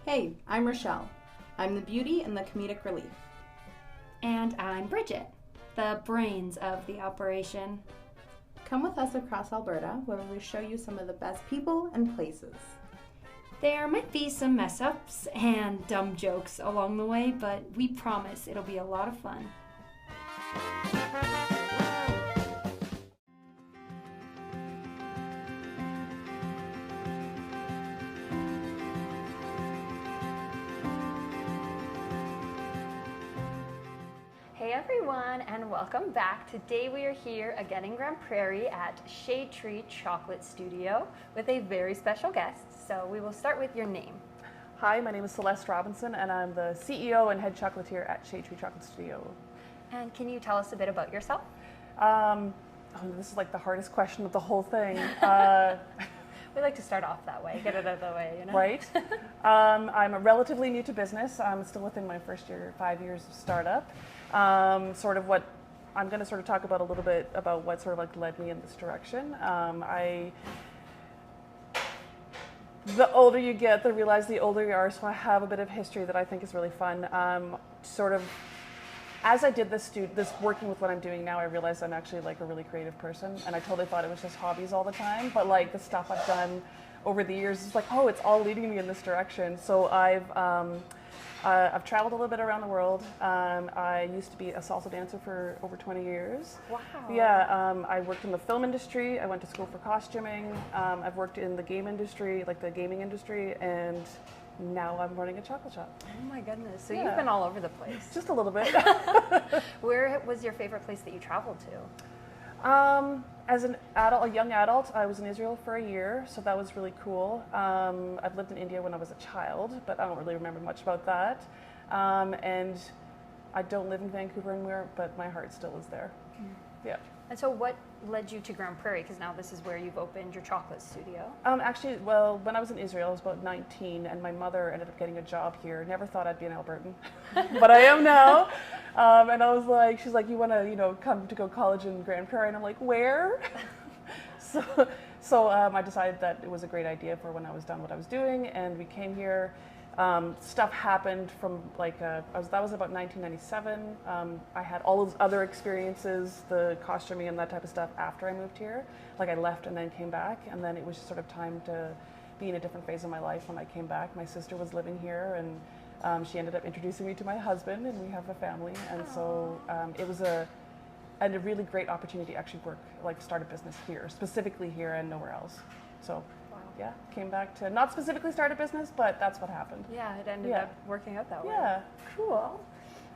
Hey, I'm Rochelle. I'm the beauty and the comedic relief. And I'm Bridget, the brains of the operation. Come with us across Alberta where we show you some of the best people and places. There might be some mess ups and dumb jokes along the way, but we promise it'll be a lot of fun. Hey everyone, and welcome back. Today we are here again in Grande Praire at Shade Tree Chocolate Studio with a very special guest. So we will start with your name. Hi, my name is Celeste Robinson, and I'm the CEO and head chocolatier at Shade Tree Chocolate Studio. And can you tell us a bit about yourself? This is like the hardest question of the whole thing. We like to start off that way, get it out of the way, you know? Right. I'm relatively new to business. I'm still within my first year, 5 years of startup. I'm going to sort of talk about a little bit about what sort of like led me in this direction. The older you get, the realize the older you are, so I have a bit of history that I think is really fun. As I did this working with what I'm doing now, I realized I'm actually like a really creative person, and I totally thought it was just hobbies all the time, but like the stuff I've done over the years is like, oh, it's all leading me in this direction. So I've traveled a little bit around the world. I used to be a salsa dancer for over 20 years. Wow. Yeah, I worked in the film industry. I went to school for costuming. I've worked in the game industry, like the gaming industry, and now I'm running a chocolate shop. Oh my goodness, so Yeah. You've been all over the place. Just a little bit. Where was your favorite place that you traveled to? As an adult, a young adult, I was in Israel for a year, so that was really cool. I've lived in India when I was a child, but I don't really remember much about that. And I don't live in Vancouver anymore, but my heart still is there. Yeah. And so what led you to Grande Praire? Because now this is where you've opened your chocolate studio. Actually, well, when I was in Israel, I was about 19, and my mother ended up getting a job here. Never thought I'd be an Albertan, but I am now. And I was like, she's like, you want to, come to go college in Grande Praire? And I'm like, where? So I decided that it was a great idea for when I was done what I was doing, and we came here. Stuff happened from that was about 1997. I had all those other experiences, the costuming and that type of stuff after I moved here. Like I left and then came back, and then it was just sort of time to be in a different phase of my life when I came back. My sister was living here, and she ended up introducing me to my husband, and we have a family. And so it was a really great opportunity to actually start a business here, specifically here and nowhere else. So. Yeah, came back to not specifically start a business, but that's what happened. Yeah, it ended up working out that way. Yeah. Cool.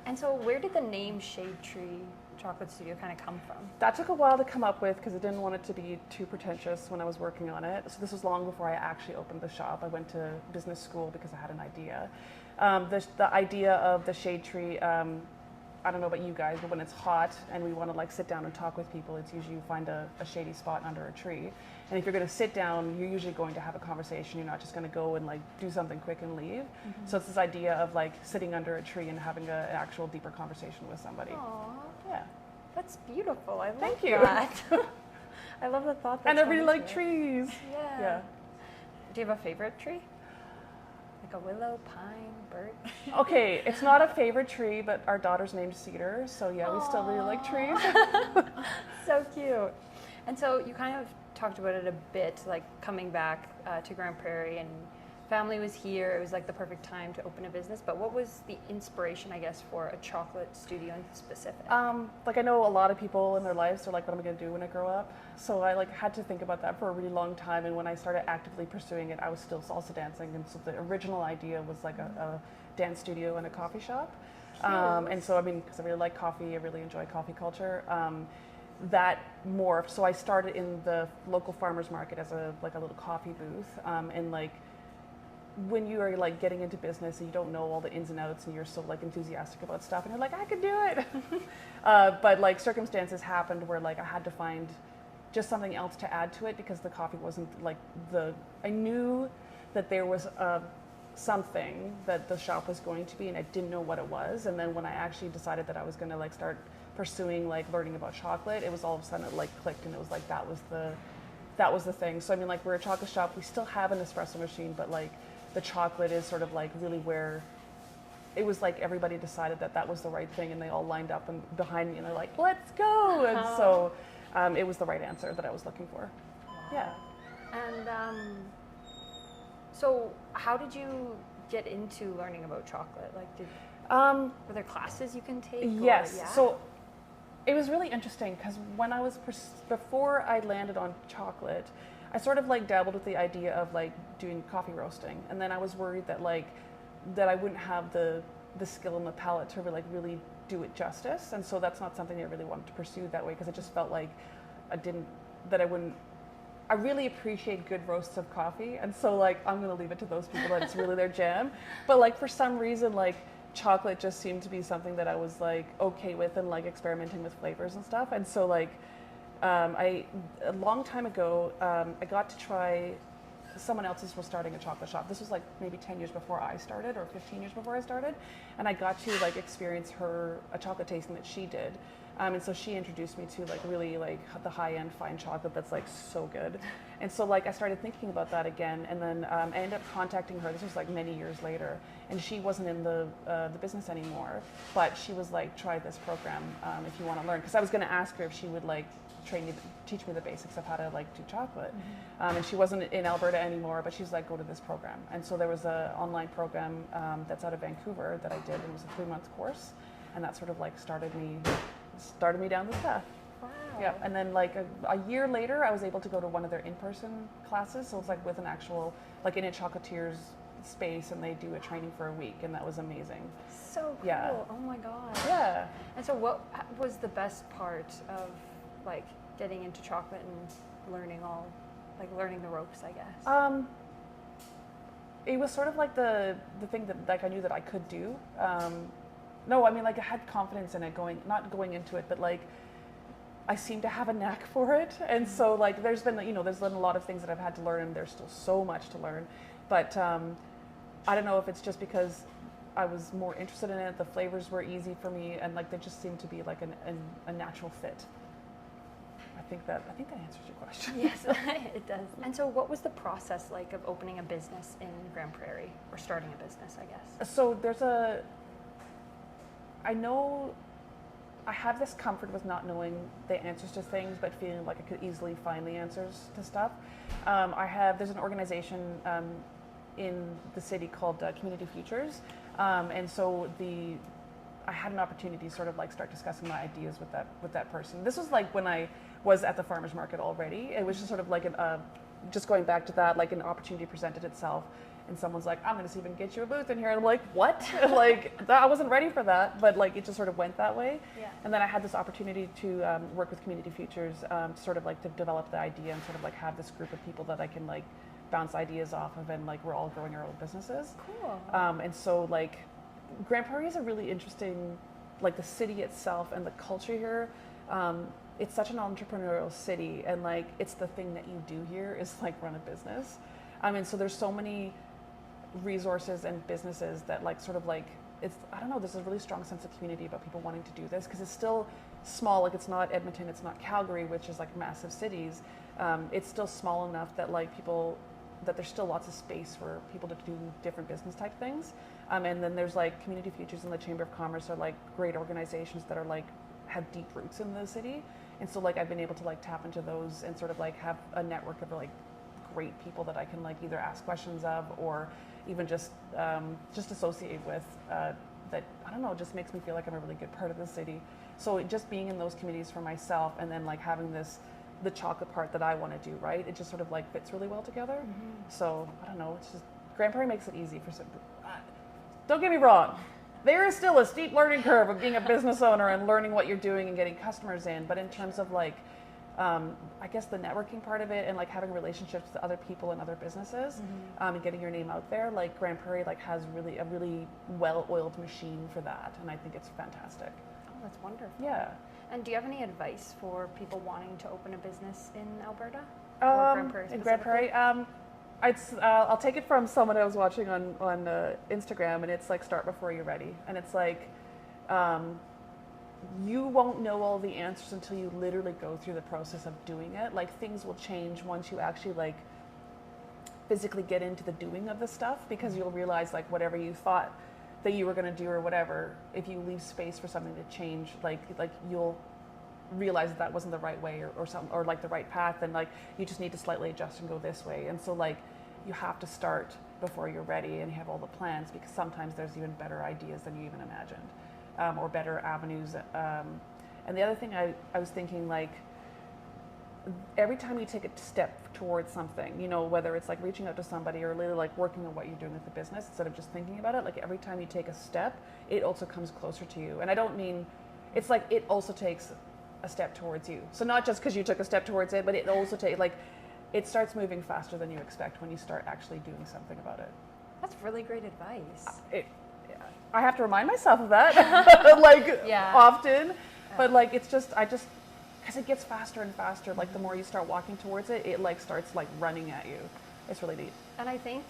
And so where did the name Shade Tree Chocolate Studio kind of come from? That took a while to come up with because I didn't want it to be too pretentious when I was working on it. So this was long before I actually opened the shop. I went to business school because I had an idea. The idea of the shade tree, I don't know about you guys, but when it's hot and we want to sit down and talk with people, it's usually you find a shady spot under a tree. And if you're going to sit down, you're usually going to have a conversation. You're not just going to go and do something quick and leave. Mm-hmm. So it's this idea of sitting under a tree and having an actual deeper conversation with somebody. Aww. Yeah. That's beautiful. I love Thank you. that. I love the thought that. And I really like trees. Yeah. Do you have a favorite tree? Like a willow, pine, birch? Okay, it's not a favorite tree, but our daughter's named Cedar, so yeah, we still really like trees. So cute. And so you kind of talked about it a bit, coming back to Grande Praire, and family was here. It was the perfect time to open a business. But what was the inspiration, I guess, for a chocolate studio in specific? I know a lot of people in their lives, they're like, what am I going to do when I grow up? So I had to think about that for a really long time. And when I started actively pursuing it, I was still salsa dancing. And so the original idea was a dance studio and a coffee shop. And so, because I really like coffee, I really enjoy coffee culture. That morphed. So I started in the local farmers market as a little coffee booth. When you are getting into business and you don't know all the ins and outs and you're so enthusiastic about stuff and you're like, I could do it. But circumstances happened where I had to find just something else to add to it because the coffee wasn't I knew that there was something that the shop was going to be, and I didn't know what it was. And then when I actually decided that I was going to start pursuing learning about chocolate, it was all of a sudden it clicked, and it was that was the thing. So we're a chocolate shop. We still have an espresso machine, but the chocolate is sort of like really where it was like everybody decided that that was the right thing, and they all lined up and behind me, and they're like, let's go. And so it was the right answer that I was looking for. Yeah. And so how did you get into learning about chocolate? Like, were there classes you can take? Yes. Or, yeah? So it was really interesting because when I was, before I landed on chocolate, I sort of like dabbled with the idea of like doing coffee roasting. And then I was worried that like, that I wouldn't have the skill and the palate to like really do it justice. And so that's not something I really wanted to pursue that way, because it just felt like I really appreciate good roasts of coffee. And so like, I'm going to leave it to those people that it's really their jam. But like, for some reason, like chocolate just seemed to be something that I was like okay with, and like experimenting with flavors and stuff. And so like, a long time ago, I got to try, someone else was starting a chocolate shop. This was like maybe 10 years before I started, or 15 years before I started. And I got to like experience a chocolate tasting that she did. And so she introduced me to like really like the high-end fine chocolate that's like so good. And so like I started thinking about that again, and then I ended up contacting her. This was like many years later, and she wasn't in the business anymore, but she was like, try this program if you want to learn. Because I was going to ask her if she would like teach me the basics of how to like do chocolate. And she wasn't in Alberta anymore, but she's like, go to this program. And so there was an online program that's out of Vancouver that I did, and it was a 3-month course, and that sort of like started me down this path. Wow. Yeah. And then like a year later, I was able to go to one of their in-person classes. So it's like with an actual, like in a chocolatier's space, and they do a training for a week, and that was amazing. So cool. Yeah. Oh my God. Yeah. And so what was the best part of like getting into chocolate and learning the ropes, I guess? It was sort of like the thing that like I knew that I could do. No, I mean like I had confidence in it not going into it, but like I seem to have a knack for it. And so like there's been a lot of things that I've had to learn, and there's still so much to learn. But I don't know if it's just because I was more interested in it, the flavors were easy for me, and like they just seemed to be like a natural fit. I think that answers your question. Yes, it does. And so what was the process like of opening a business in Grande Praire, or starting a business, I guess? So I know I have this comfort with not knowing the answers to things, but feeling like I could easily find the answers to stuff. There's an organization in the city called Community Futures, and so I had an opportunity to sort of like start discussing my ideas with that person. This was like when I was at the farmers market already. It was just sort of like just going back to that, like an opportunity presented itself, and someone's like, I'm going to see if I can get you a booth in here. And I'm like, what? Like, I wasn't ready for that, but like it just sort of went that way. Yeah. And then I had this opportunity to work with Community Futures, sort of like to develop the idea and sort of like have this group of people that I can like bounce ideas off of, and like we're all growing our own businesses. Cool. And so like Grande Praire is a really interesting, like the city itself and the culture here. It's such an entrepreneurial city, and like it's the thing that you do here is like run a business. And so there's so many resources and businesses that like sort of like I don't know, there's a really strong sense of community about people wanting to do this, because it's still small. Like it's not Edmonton, it's not Calgary, which is like massive cities. It's still small enough that like that there's still lots of space for people to do different business type things. And then there's like Community Futures and the Chamber of Commerce are like great organizations that are like have deep roots in the city. And so like I've been able to like tap into those and sort of like have a network of like great people that I can like either ask questions of, or even just associate with, that, I don't know, just makes me feel like I'm a really good part of the city. So just being in those communities for myself, and then like having the chocolate part that I want to do, right? It just sort of like fits really well together. Mm-hmm. So I don't know, it's just, Grande Praire makes it easy for some. Don't get me wrong, there is still a steep learning curve of being a business owner and learning what you're doing and getting customers in. But in terms of like, I guess the networking part of it, and like having relationships with other people and other businesses, mm-hmm. And getting your name out there, like Grande Praire like has a really well-oiled machine for that, and I think it's fantastic. Oh, that's wonderful. Yeah. And do you have any advice for people wanting to open a business in Alberta? Or Grande Praire in Grande Praire, I'll take it from someone I was watching on Instagram, and it's like, start before you're ready. And it's like, you won't know all the answers until you literally go through the process of doing it. Like things will change once you actually like physically get into the doing of the stuff, because you'll realize like whatever you thought that you were going to do or whatever, if you leave space for something to change, like you'll realize that wasn't the right way or something, or like the right path, and like you just need to slightly adjust and go this way. And so like you have to start before you're ready and you have all the plans, because sometimes there's even better ideas than you even imagined, or better avenues. And the other thing I was thinking, like, every time you take a step towards something, you know, whether it's like reaching out to somebody or literally like working on what you're doing with the business instead of just thinking about it, like every time you take a step, it also comes closer to you. And I don't mean, it's like it also takes a step towards you. So not just because you took a step towards it, but it also takes, like, it starts moving faster than you expect when you start actually doing something about it. That's really great advice. I have to remind myself of that, like, often. But like, it's just, because it gets faster and faster. Like the more you start walking towards it, it like starts like running at you. It's really neat. And I think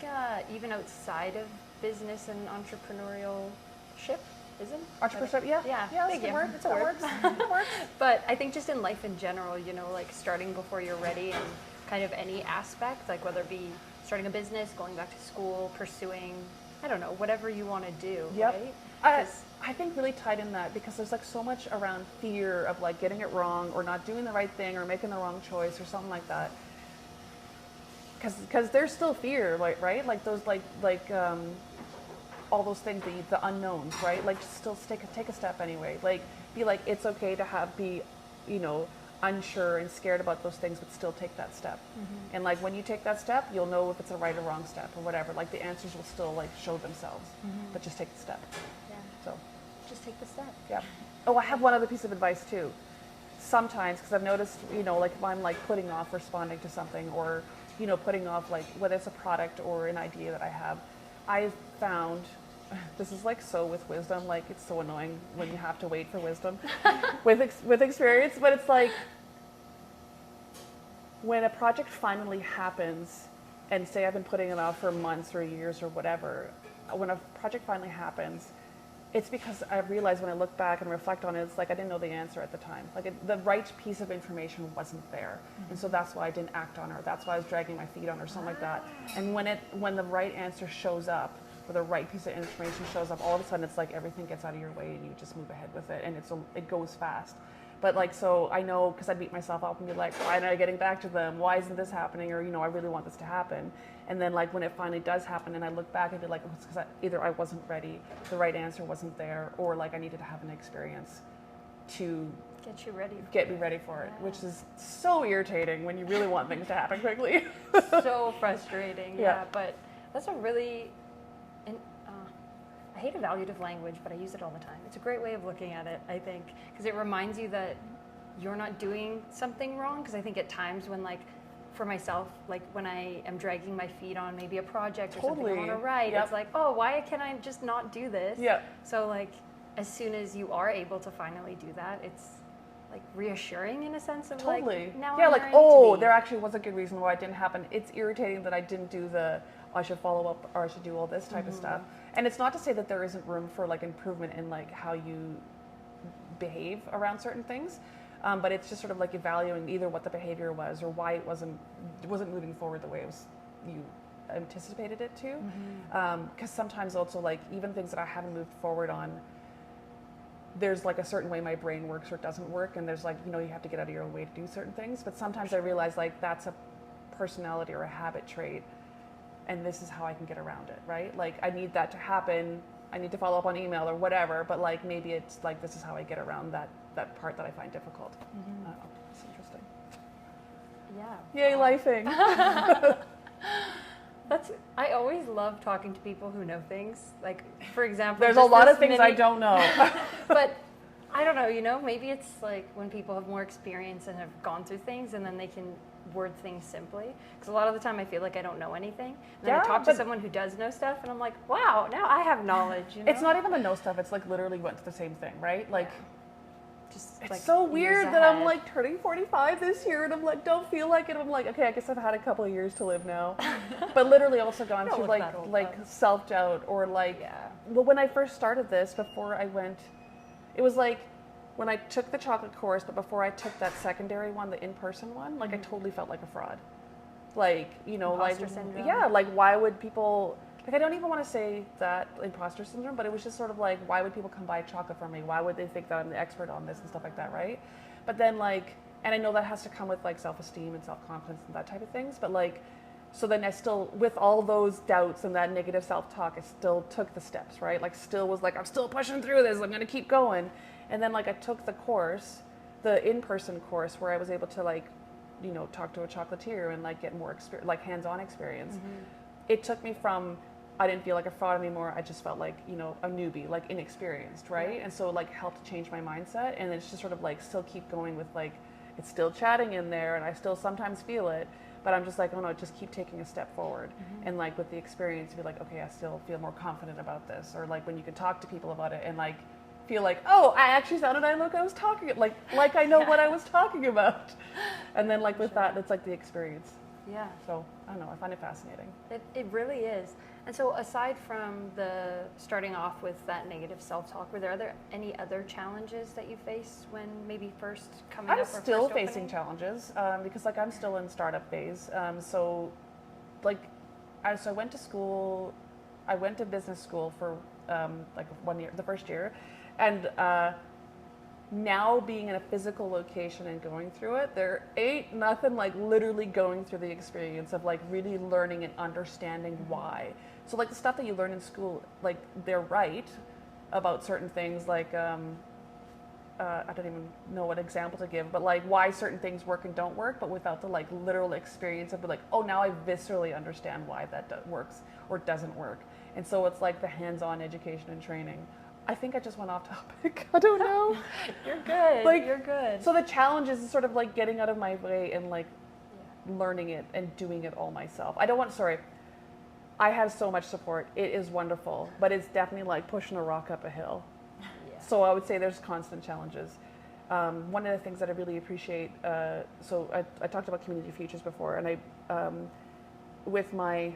even outside of business and entrepreneurship, isn't entrepreneurship? Yeah, thank you. It works. It works. But I think just in life in general, you know, like starting before you're ready, and kind of any aspect, like whether it be starting a business, going back to school, pursuing, I don't know, whatever you want to do. Yep. Right? I think really tied in that, because there's like so much around fear of like getting it wrong or not doing the right thing or making the wrong choice or something like that. Because there's still fear, like, right? Like those all those things, the unknowns, right? Like just still take a step anyway. Like be like, it's okay to be, you know, unsure and scared about those things, but still take that step. And like when you take that step, you'll know if it's a right or wrong step or whatever. Like the answers will still like show themselves, but just take the step. So just take the step. Yeah. Oh, I have one other piece of advice too. Sometimes, because I've noticed, you know, like if I'm like putting off responding to something, or, you know, putting off like whether it's a product or an idea that I have, I've found, this is like so with wisdom, like it's so annoying when you have to wait for wisdom with experience, but it's like when a project finally happens, and say I've been putting it off for months or years or whatever, when a project finally happens, it's because I realize when I look back and reflect on it, it's like I didn't know the answer at the time. Like the right piece of information wasn't there. And so that's why I didn't act on it, or that's why I was dragging my feet on it, or something like that. And when the right answer shows up, or the right piece of information shows up, all of a sudden it's like everything gets out of your way and you just move ahead with it, and it goes fast. But like, so I know, because I beat myself up and be like, why am I getting back to them? Why isn't this happening? Or, you know, I really want this to happen. And then like when it finally does happen and I look back, I'd be like, oh, it's because either I wasn't ready, the right answer wasn't there, or like I needed to have an experience to get me ready for it, which is so irritating when you really want things to happen quickly. So frustrating. Yeah. But that's a really, I hate evaluative language, but I use it all the time. It's a great way of looking at it, I think, because it reminds you that you're not doing something wrong. Because I think at times when, like, for myself, like when I am dragging my feet on maybe a project or something I want to write, it's like, oh, why can I just not do this? So like, as soon as you are able to finally do that, it's like reassuring in a sense of like, now I'm like, oh, there actually was a good reason why it didn't happen. It's irritating that I didn't do I should follow up, or I should do all this type of stuff. And it's not to say that there isn't room for like improvement in like how you behave around certain things, but it's just sort of like evaluating either what the behavior was or why it wasn't moving forward the way you anticipated it to. Because sometimes also, like, even things that I haven't moved forward on, there's like a certain way my brain works or it doesn't work, and there's like, you know, you have to get out of your own way to do certain things. But sometimes I realize like that's a personality or a habit trait, and this is how I can get around it, right? Like, I need that to happen. I need to follow up on email or whatever, but like maybe it's like this is how I get around that part that I find difficult. I don't know. It's interesting. Yeah. Yay, lifing. I always love talking to people who know things. Like, for example, there's a lot of things I don't know. But I don't know, you know, maybe it's like when people have more experience and have gone through things, and then they can word things simply. Because a lot of the time I feel like I don't know anything. And then I talk to someone who does know stuff, and I'm like, wow, now I have knowledge. You know? It's not even the know stuff. It's like literally went to the same thing, right? Like, just it's like so weird that I'm like turning 45 this year, and I'm like, don't feel like it. I'm like, okay, I guess I've had a couple of years to live now. But literally also gone through like self-doubt, or like, well, when I first started this, before I went, it was like, when I took the chocolate course, but before I took that secondary one, the in-person one, like I totally felt like a fraud. like, you know, Imposter syndrome. yeah, like why would people, like I don't even want to say that imposter syndrome, but it was just sort of like, why would people come buy chocolate from me? Why would they think that I'm the expert on this and stuff like that, right? But then like, and I know that has to come with like self-esteem and self-confidence and that type of things, but like, so then I still, with all those doubts and that negative self-talk, I still took the steps, right? Like still was like, I'm still pushing through this, I'm gonna keep going. And then like I took the course, the in-person course where I was able to like, you know, talk to a chocolatier and like get more experience, like hands-on experience. It took me from, I didn't feel like a fraud anymore, I just felt like, you know, a newbie, like inexperienced, right? And so it like helped change my mindset, and it's just sort of like still keep going with like, it's still chatting in there and I still sometimes feel it, but I'm just like, oh no, just keep taking a step forward. And like with the experience, be like, okay, I still feel more confident about this. Or like when you can talk to people about it and like feel like, oh, I actually sounded like I was talking, like I know what I was talking about. And then like with that, it's like the experience. Yeah. So I don't know, I find it fascinating. It really is. And so aside from the starting off with that negative self-talk, were there any other challenges that you faced when maybe first coming up? I'm or still first facing opening? challenges because like I'm still in startup phase. So like, so I went to school, I went to business school for like 1 year, the first year. And now being in a physical location and going through it, there ain't nothing like literally going through the experience of like really learning and understanding why. So like the stuff that you learn in school, like they're right about certain things, like I don't even know what example to give, but like why certain things work and don't work, but without the like literal experience of like, oh, now I viscerally understand why that works or doesn't work. And so it's like the hands-on education and training. I think I just went off topic. I don't know. You're good. Like, you're good. So the challenge is sort of like getting out of my way and like learning it and doing it all myself. I have so much support. It is wonderful, but it's definitely like pushing a rock up a hill. Yeah. So I would say there's constant challenges. One of the things that I really appreciate, so I talked about community futures before, and I, with my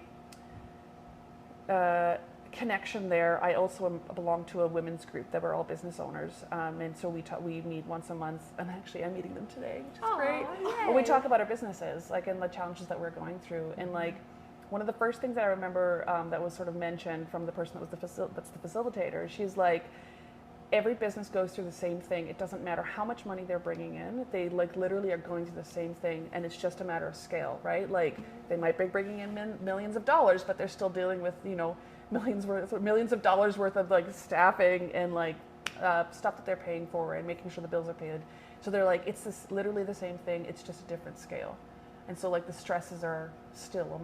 connection there, I also belong to a women's group that we're all business owners, and so we meet once a month, and actually I'm meeting them today, which is great. But we talk about our businesses, like, and the challenges that we're going through, and like one of the first things that I remember that was sort of mentioned from the person that was that's the facilitator. She's like, every business goes through the same thing. It doesn't matter how much money they're bringing in. They like literally are going through the same thing, and it's just a matter of scale, right? Like they might be bringing in millions of dollars, but they're still dealing with, you know, millions of dollars worth of like staffing and like stuff that they're paying for and making sure the bills are paid. So they're like, it's literally the same thing. It's just a different scale. And so like the stresses are still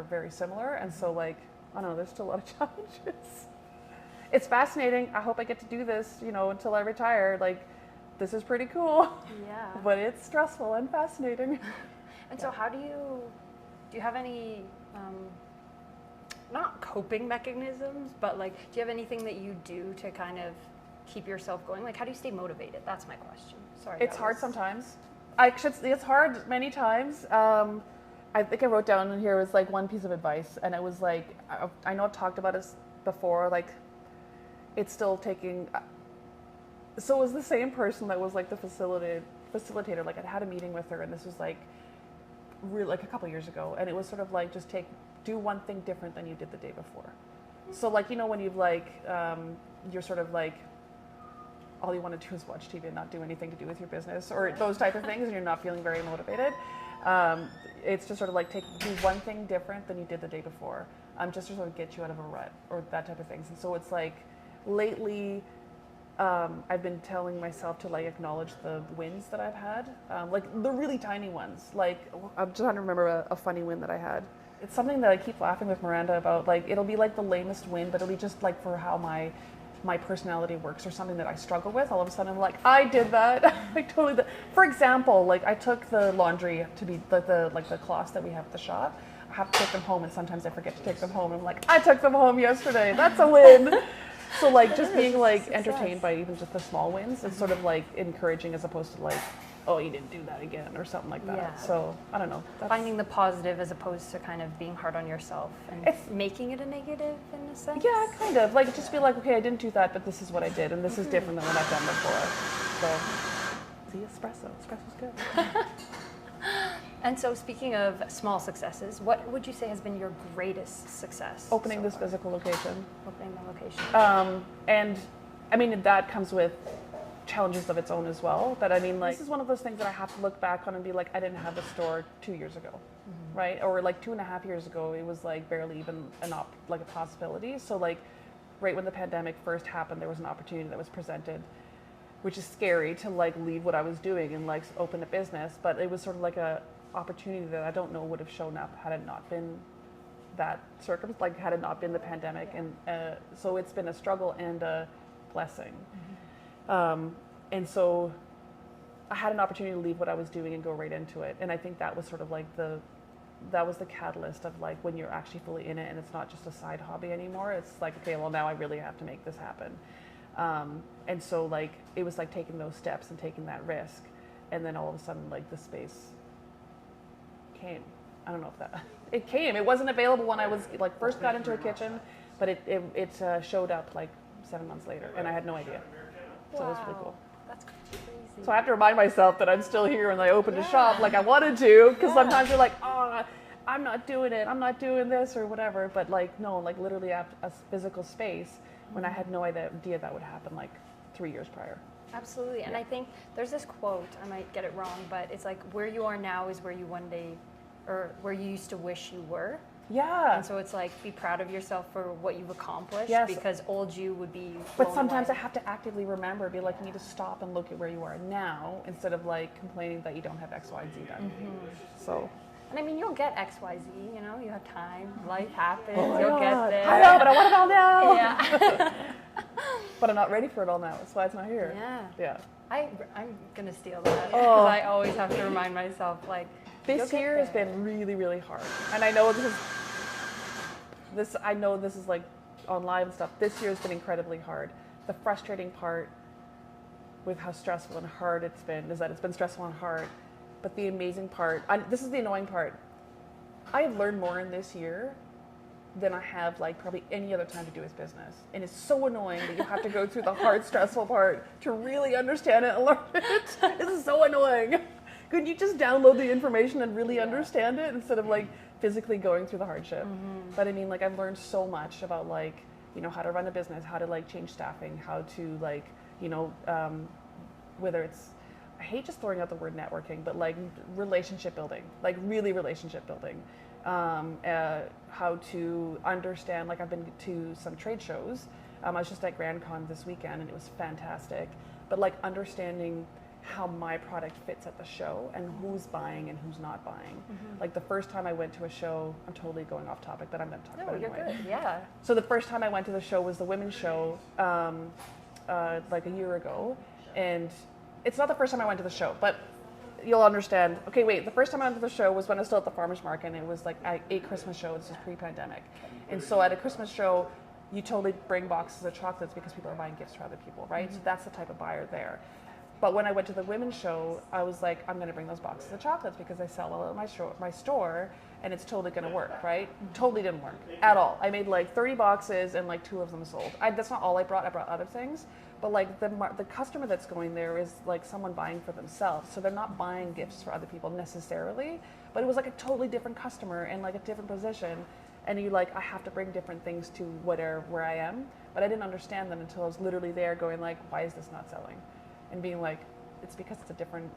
very similar. And so like, I don't know, there's still a lot of challenges. It's fascinating. I hope I get to do this, you know, until I retire. Like, this is pretty cool. Yeah. But it's stressful and fascinating. And so how do you have any, not coping mechanisms, but like, do you have anything that you do to kind of keep yourself going? Like, how do you stay motivated? That's my question. Sorry. It's hard sometimes. It's hard many times. I think I wrote down in here was like one piece of advice, and it was like, I know I've talked about this before, like, it's still taking, so it was the same person that was like the facilitator, like I had a meeting with her, and this was like really like a couple years ago, and it was sort of like, just do one thing different than you did the day before. So like, you know, when you've like, you're sort of like, all you want to do is watch TV and not do anything to do with your business or those type of things, and you're not feeling very motivated. It's just sort of like do one thing different than you did the day before, just to sort of get you out of a rut or that type of things. And so it's like, lately, I've been telling myself to like acknowledge the wins that I've had, like the really tiny ones. Like, I'm just trying to remember a funny win that I had. It's something that I keep laughing with Miranda about. Like, it'll be like the lamest win, but it'll be just like for how my personality works, or something that I struggle with. All of a sudden I'm like, I did that. I totally did. For example, like I took the laundry to be the cloths that we have at the shop. I have to take them home, and sometimes I forget to take them home. I'm like, I took them home yesterday. That's a win. So like just being like entertained by even just the small wins is sort of like encouraging, as opposed to like, oh, you didn't do that again or something like that. Yeah. So I don't know. Finding the positive as opposed to kind of being hard on yourself and making it a negative in a sense. Yeah, kind of. Like just be like, okay, I didn't do that, but this is what I did, and this is different than what I've done before. So, see, espresso. Espresso's good. And so speaking of small successes, what would you say has been your greatest success? Opening so this far? physical location. Opening the location. And I mean, that comes with challenges of its own as well. But I mean, like, this is one of those things that I have to look back on and be like, I didn't have a store 2 years ago, right? Or like 2.5 years ago, it was like barely even like a possibility. So like, right when the pandemic first happened, there was an opportunity that was presented, which is scary to like leave what I was doing and like open a business. But it was sort of like a opportunity that I don't know would have shown up had it not been that circumstance, like had it not been the pandemic. And so it's been a struggle and a blessing. And so I had an opportunity to leave what I was doing and go right into it. And I think that was sort of like that was the catalyst of like when you're actually fully in it and it's not just a side hobby anymore. It's like, okay, well now I really have to make this happen. And so like, it was like taking those steps and taking that risk. And then all of a sudden like the space came. I don't know if that, it came. It wasn't available when I was like first got into a kitchen, but it showed up like 7 months later and I had no idea. So it was really cool. That's crazy. So I have to remind myself that I'm still here when I opened a shop like I wanted to, because sometimes you're like, oh, I'm not doing it, I'm not doing this or whatever. But like, no, like literally a physical space when I had no idea that would happen like 3 years prior. Absolutely. And I think there's this quote, I might get it wrong, but it's like, where you are now is where you one day, or where you used to wish you were. Yeah. And so it's like, be proud of yourself for what you've accomplished, Yes. because old you would be But sometimes away. I have to actively remember, be like, you need to stop and look at where you are now instead of like complaining that you don't have X, Y, and Z done. So. And I mean, you'll get X, Y, Z, you know, you have time, life happens, Oh my you'll God. get there. I know, but I want it all now. Yeah. But I'm not ready for it all now. That's why it's not here. Yeah. Yeah. I'm going to steal that. Oh. Because I always have to remind myself, like, you'll This get year has there. been really, really hard. And I know I know this is like on live and stuff. This year has been incredibly hard. The frustrating part with how stressful and hard it's been is that it's been stressful and hard. But the amazing part, this is the annoying part. I have learned more in this year than I have like probably any other time to do with business. And it's so annoying that you have to go through the hard, stressful part to really understand it and learn it. This is so annoying. Couldn't you just download the information and really understand it instead of like physically going through the hardship? But I mean, like I've learned so much about like, you know, how to run a business, how to like change staffing, how to like, you know, whether it's, I hate just throwing out the word networking, but like relationship building, like really relationship building. How to understand, like I've been to some trade shows. I was just at Grand Con this weekend and it was fantastic. But like understanding how my product fits at the show and who's buying and who's not buying. Like the first time I went to a show, I'm totally going off topic, but I'm going to talk about it you're anyway. good, yeah. So the first time I went to the show was the women's show, like a year ago. And it's not the first time I went to the show, but you'll understand. Okay, wait, the first time I went to the show was when I was still at the farmer's market, and it was like a Christmas show. This is pre-pandemic. And so at a Christmas show, you totally bring boxes of chocolates because people are buying gifts for other people, right? So that's the type of buyer there. But when I went to the women's show, I was like, I'm going to bring those boxes of chocolates because I sell all at my store, and it's totally going to work, right? Totally didn't work at all. I made like 30 boxes, and like 2 of them sold. That's not all I brought. I brought other things. But like the customer that's going there is like someone buying for themselves. So they're not buying gifts for other people necessarily, but it was like a totally different customer and like a different position. And you like, I have to bring different things to where I am. But I didn't understand that until I was literally there going like, why is this not selling? And being like, it's because it's a different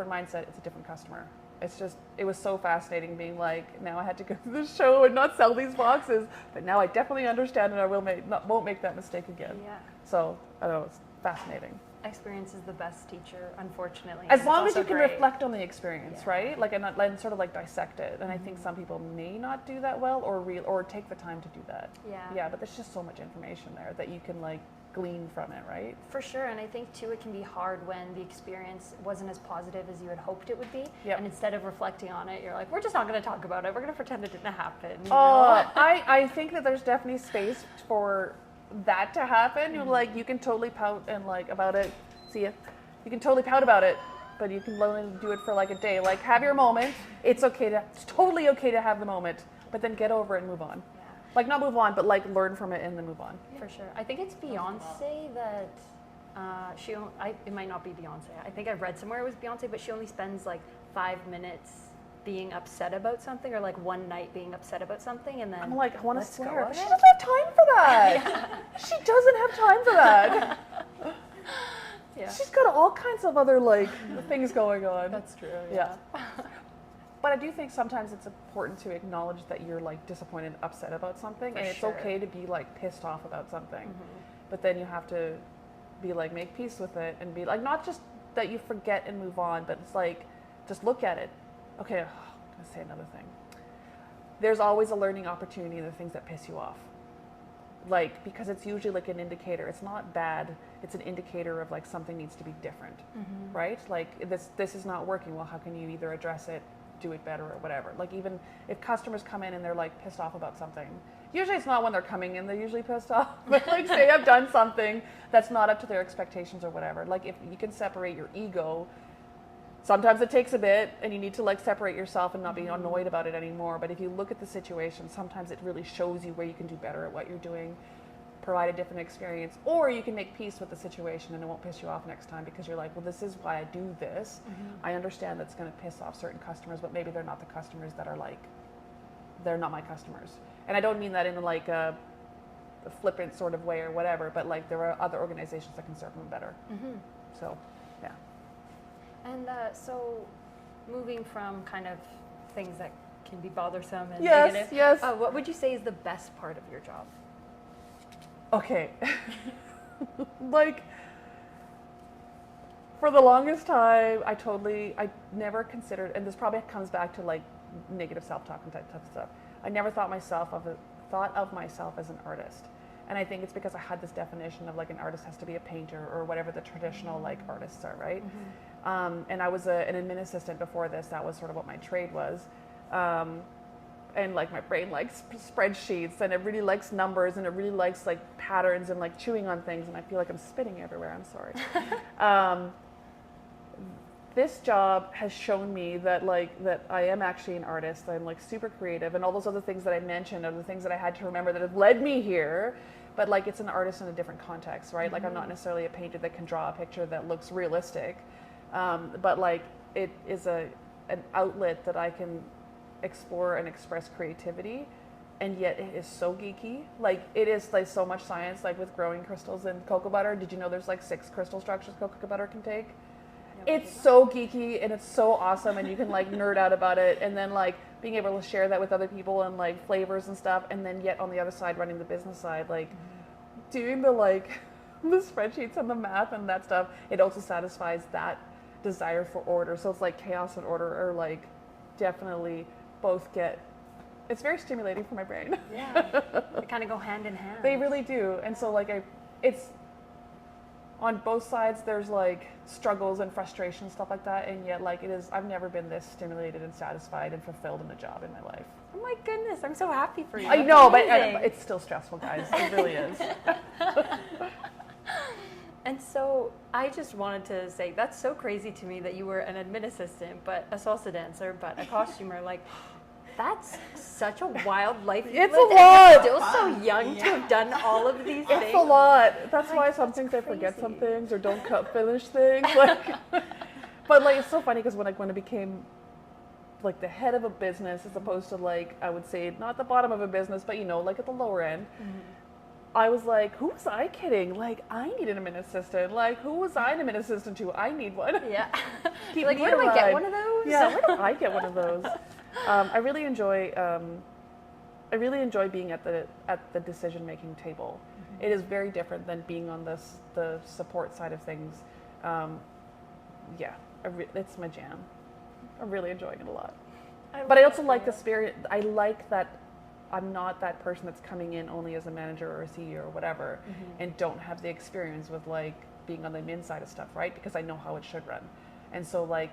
mindset. It's a different customer. It was so fascinating being like, now I had to go to the show and not sell these boxes, but now I definitely understand and I won't make that mistake again. Yeah. So I don't know, it's fascinating. Experience is the best teacher, unfortunately. As and long it's as you also can great. reflect on the experience, Yeah. right? Like and sort of like dissect it. And I think some people may not do that well or take the time to do that. Yeah. Yeah, but there's just so much information there that you can like glean from it, right? For sure, and I think too it can be hard when the experience wasn't as positive as you had hoped it would be. Yep. And instead of reflecting on it, you're like, we're just not going to talk about it. We're going to pretend it didn't happen. You Oh, know? I think that there's definitely space for that to happen. You're like, you can totally pout and like about it. See ya. You can totally pout about it, but you can only do it for like a day. Like have your moment. It's totally okay to have the moment, but then get over it and move on. Yeah. Like not move on, but like learn from it and then move on. For sure. I think it's Beyonce that it might not be Beyonce. I think I've read somewhere it was Beyonce, but she only spends like 5 minutes being upset about something, or like one night being upset about something, and then I'm like, I want to let's go swear. at She it? doesn't have time for that. She doesn't have time for that. Yeah. She's got all kinds of other like things going on. That's true. Yeah. But I do think sometimes it's important to acknowledge that you're like disappointed, upset about something, For and it's sure. okay to be like pissed off about something. But then you have to be like, make peace with it and be like, not just that you forget and move on, but it's like, just look at it. Okay, I'm gonna say another thing. There's always a learning opportunity in the things that piss you off. Like, because it's usually like an indicator. It's not bad. It's an indicator of like something needs to be different, right? Like this is not working. Well, how can you either address it, do it better, or whatever? Like even if customers come in and they're like pissed off about something, usually it's not when they're coming in. They're usually pissed off. But like say I've done something that's not up to their expectations or whatever. Like if you can separate your ego. Sometimes it takes a bit and you need to like separate yourself and not be annoyed about it anymore. But if you look at the situation, sometimes it really shows you where you can do better at what you're doing, provide a different experience, or you can make peace with the situation and it won't piss you off next time because you're like, well, this is why I do this. I understand that's going to piss off certain customers, but maybe they're not the customers that are like, they're not my customers. And I don't mean that in like a flippant sort of way or whatever, but like there are other organizations that can serve them better. So, yeah. And so, moving from kind of things that can be bothersome and Yes, negative, yes. what would you say is the best part of your job? Okay. Like, for the longest time, I never considered, and this probably comes back to like negative self-talk and type of stuff. I never thought of myself as an artist. And I think it's because I had this definition of like an artist has to be a painter or whatever the traditional like artists are, right? And I was an admin assistant before this. That was sort of what my trade was. And like my brain likes spreadsheets and it really likes numbers and it really likes like patterns and like chewing on things. And I feel like I'm spitting everywhere. I'm sorry. This job has shown me that that I am actually an artist. I'm like super creative, and all those other things that I mentioned are the things that I had to remember that have led me here. But like it's an artist in a different context, right? Like I'm not necessarily a painter that can draw a picture that looks realistic, but like it is an outlet that I can explore and express creativity, and yet it is so geeky. Like it is like so much science, like with growing crystals in cocoa butter. Did you know there's like 6 crystal structures cocoa butter can take? It's so geeky and it's so awesome, and you can like nerd out about it, and then like being able to share that with other people and like flavors and stuff, and then yet on the other side running the business side, like doing the like the spreadsheets and the math and that stuff. It also satisfies that desire for order. So it's like chaos and order are like definitely both get. It's very stimulating for my brain. Yeah, they kind of go hand in hand. They really do, and so like it's. On both sides, there's like struggles and frustration and stuff like that, and yet like I've never been this stimulated and satisfied and fulfilled in a job in my life. Oh my goodness, I'm so happy for you. I know, but it's still stressful, guys. It really is. And so I just wanted to say that's so crazy to me that you were an admin assistant, but a salsa dancer, but a costumer. Like that's such a wild life. It's a lot. You're still so young to have done all of these things. It's a lot. That's why Like, some that's things I forget crazy. some things or don't finish things. Like, but like it's so funny because when I became like the head of a business as opposed to like I would say not the bottom of a business, but you know like at the lower end. I was like, who was I kidding? Like, I need an admin assistant. Like, who was I an admin assistant to? I need one. Yeah. Keep Like, me where do I get alive. one of those? Yeah, where do I get one of those? I really enjoy being at the decision making table. It is very different than being on the support side of things. Yeah, it's my jam. I'm really enjoying it a lot. But I also like the spirit. I like that I'm not that person that's coming in only as a manager or a CEO or whatever, and don't have the experience with like being on the admin side of stuff, right? Because I know how it should run, and so like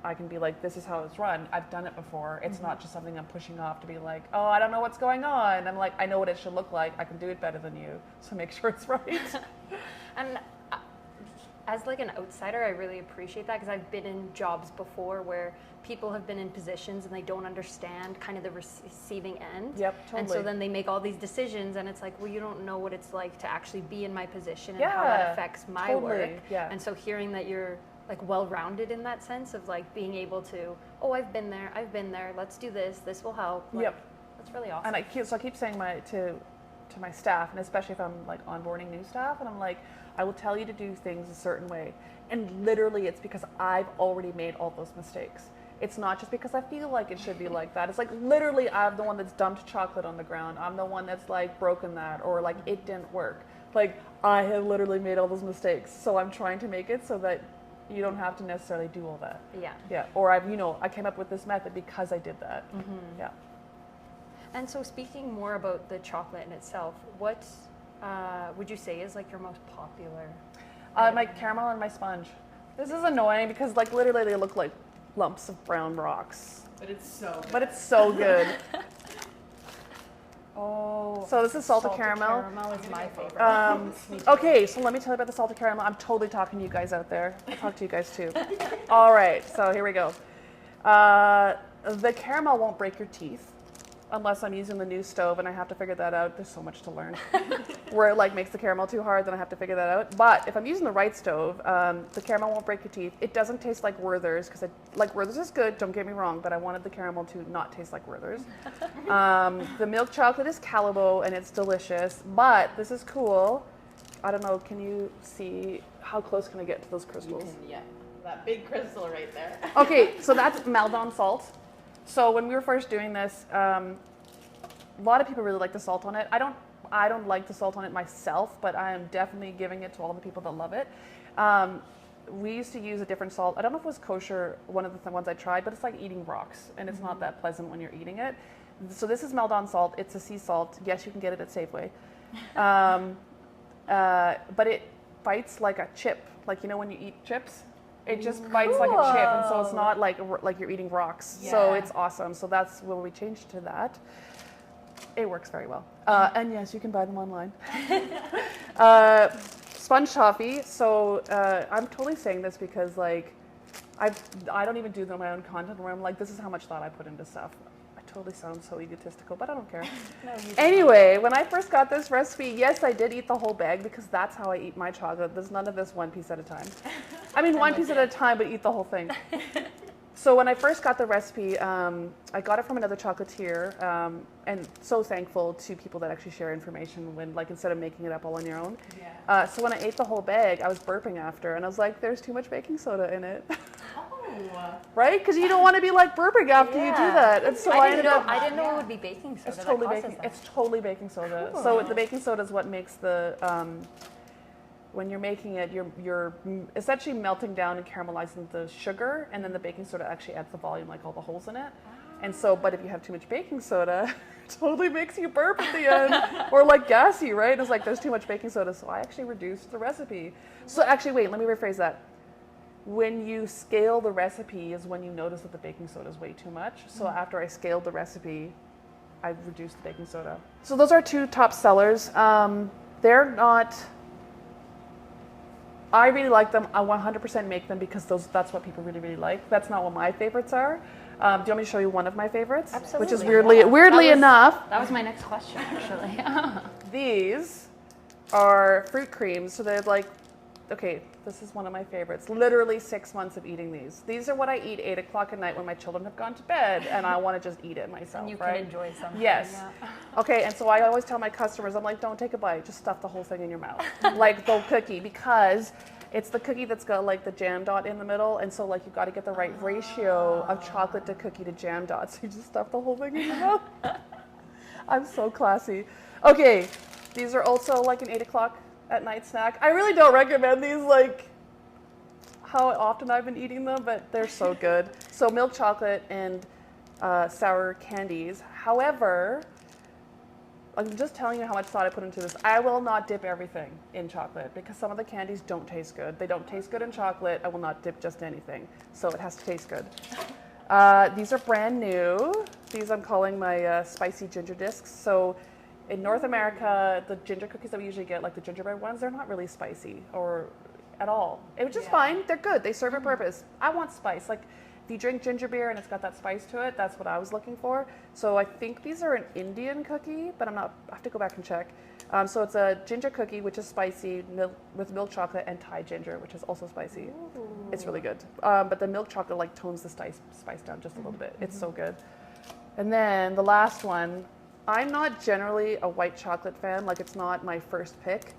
I can be like, this is how it's run. I've done it before. It's not just something I'm pushing off to be like, oh, I don't know what's going on. I'm like, I know what it should look like. I can do it better than you, so make sure it's right. And as like an outsider, I really appreciate that because I've been in jobs before where people have been in positions and they don't understand kind of the receiving end. Yep, totally. And so then they make all these decisions and it's like, well, you don't know what it's like to actually be in my position and Yeah, how that affects my totally, work. yeah. And so hearing that you're like well-rounded in that sense of like being able to, oh, I've been there, let's do this will help. Like, Yep. That's really awesome. And I keep saying to my staff, and especially if I'm like onboarding new staff, and I'm like, I will tell you to do things a certain way. And literally it's because I've already made all those mistakes. It's not just because I feel like it should be like that. It's like literally I'm the one that's dumped chocolate on the ground. I'm the one that's like broken that, or like it didn't work. Like I have literally made all those mistakes. So I'm trying to make it so that you don't have to necessarily do all that. Yeah. Yeah. Or I came up with this method because I did that. Mm-hmm. Yeah. And so speaking more about the chocolate in itself, what would you say is like your most popular? My caramel and my sponge. This is annoying because like literally they look like lumps of brown rocks. But it's so good. But it's so good. Oh. So this is salted caramel. Caramel is my favorite. Okay, so let me tell you about the salted caramel. I'm totally talking to you guys out there. I'll talk to you guys too. All right, so here we go. The caramel won't break your teeth unless I'm using the new stove, and I have to figure that out. There's so much to learn. Where it like makes the caramel too hard, then I have to figure that out. But if I'm using the right stove, the caramel won't break your teeth. It doesn't taste like Werther's, because like Werther's is good, don't get me wrong, but I wanted the caramel to not taste like Werther's. The milk chocolate is Calabo, and it's delicious, but this is cool. I don't know, can you see, how close can I get to those crystals? Yeah, that big crystal right there. Okay, so that's Maldon salt. So when we were first doing this, a lot of people really like the salt on it. I don't like the salt on it myself, but I am definitely giving it to all the people that love it. We used to use a different salt. I don't know if it was kosher, one of the ones I tried, but it's like eating rocks, and it's not that pleasant when you're eating it. So this is Maldon salt. It's a sea salt. Yes, you can get it at Safeway. But it bites like a chip. Like, you know when you eat chips? It just bites like a chip, and so it's not like you're eating rocks. Yeah. So it's awesome. So that's when we changed to that. It works very well. And yes, you can buy them online. Sponge toffee. So I'm totally saying this because like I don't even do my own content where I'm like, this is how much thought I put into stuff. Totally sounds so egotistical, but I don't care. No, anyway, when I first got this recipe, yes, I did eat the whole bag because that's how I eat my chocolate. There's none of this one piece at a time. I mean, one piece at a time, but eat the whole thing. So when I first got the recipe, I got it from another chocolatier, and so thankful to people that actually share information when, like, instead of making it up all on your own. Yeah. So when I ate the whole bag, I was burping after, and I was like, there's too much baking soda in it. Right? Because you don't want to be like burping after you do that. And so I didn't know it would be baking soda. It's totally baking soda. Cool. So the baking soda is what makes the when you're making it, you're essentially melting down and caramelizing the sugar, and then the baking soda actually adds the volume, like all the holes in it. And so, but if you have too much baking soda, it totally makes you burp at the end, or like gassy, right? It's like there's too much baking soda, so I actually reduced the recipe. So actually, wait, let me rephrase that. When you scale the recipe is when you notice that the baking soda is way too much. So after I scaled the recipe, I reduced the baking soda. So those are two top sellers. They're not, I really like them. I 100% make them because that's what people really, really like. That's not what my favorites are. Do you want me to show you one of my favorites? Absolutely. Which is weirdly enough. That was my next question, actually. These are fruit creams. So they're like, okay, this is one of my favorites. Literally 6 months of eating these. These are what I eat 8 o'clock at night when my children have gone to bed and I want to just eat it myself, and you right? can enjoy something. Yes. Yeah. Okay, and so I always tell my customers, I'm like, don't take a bite, just stuff the whole thing in your mouth. Like the cookie, because it's the cookie that's got like the jam dot in the middle, and so like you've got to get the right ratio of chocolate to cookie to jam dot, so you just stuff the whole thing in your mouth. I'm so classy. Okay, these are also like an 8 o'clock at night snack. I really don't recommend these, like how often I've been eating them, but they're so good. So milk chocolate and sour candies. However, I'm just telling you how much thought I put into this. I will not dip everything in chocolate because some of the candies don't taste good. They don't taste good in chocolate. I will not dip just anything. So it has to taste good. These are brand new. These I'm calling my spicy ginger discs. So in North America, the ginger cookies that we usually get, like the gingerbread ones, they're not really spicy or at all. It was just fine. They're good. They serve a purpose. I want spice. Like if you drink ginger beer and it's got that spice to it, that's what I was looking for. So I think these are an Indian cookie, but I have to go back and check. So it's a ginger cookie, which is spicy, with milk chocolate and Thai ginger, which is also spicy. Ooh. It's really good. But the milk chocolate like tones the spice down just a little bit. It's so good. And then the last one, I'm not generally a white chocolate fan. Like, it's not my first pick.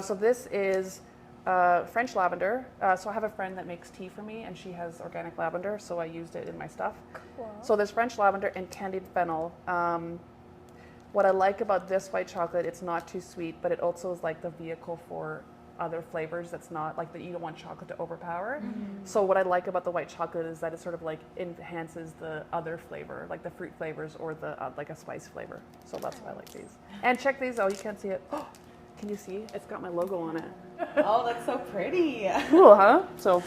So this is French lavender. So I have a friend that makes tea for me, and she has organic lavender, so I used it in my stuff. Cool. So there's French lavender and candied fennel. What I like about this white chocolate, it's not too sweet, but it also is like the vehicle for other flavors. That's not like that you don't want chocolate to overpower. So what I like about the white chocolate is that it sort of like enhances the other flavor, like the fruit flavors or the like a spice flavor. So that's why I like these. And check these out. You can't see it. Oh, can you see? It's got my logo on it. Oh, that's so pretty. Cool, huh? So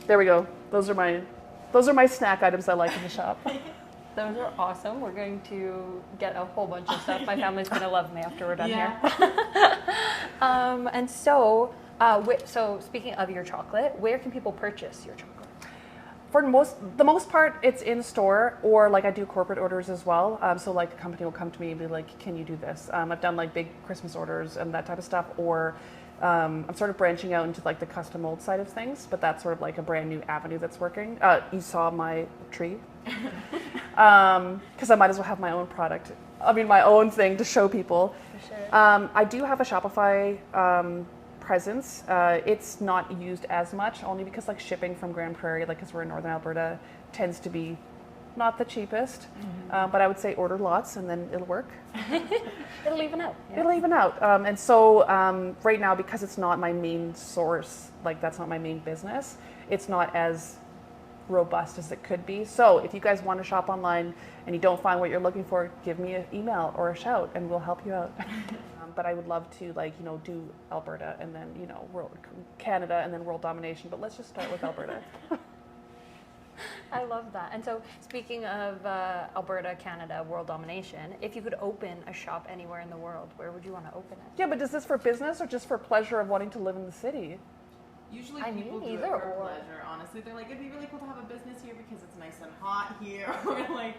there we go. Those are my snack items I like in the shop. Those are awesome. We're going to get a whole bunch of stuff. My family's going to love me after we're done here. And so speaking of your chocolate, where can people purchase your chocolate? For the most part, it's in store, or like I do corporate orders as well. So like a company will come to me and be like, "Can you do this?" I've done like big Christmas orders and that type of stuff, or I'm sort of branching out into like the custom mold side of things, but that's sort of like a brand new avenue that's working. You saw my tree. Because I might as well have my own product. I mean, my own thing to show people. For sure. I do have a Shopify presence. It's not used as much, only because like shipping from Grande Praire, like because we're in northern Alberta, tends to be not the cheapest. But I would say order lots and then it'll work. It'll even out. Yeah. It'll even out. And so right now, because it's not my main source, like that's not my main business, it's not as robust as it could be. So if you guys want to shop online and you don't find what you're looking for, give me an email or a shout and we'll help you out. But I would love to do Alberta and then Canada and then world domination, but let's just start with Alberta. I love that. And so speaking of Alberta, Canada, world domination, if you could open a shop anywhere in the world, where would you want to open it? Yeah, but is this for business or just for pleasure of wanting to live in the city? Usually people do it for pleasure, honestly. They're like, it'd be really cool to have a business here because it's nice and hot here.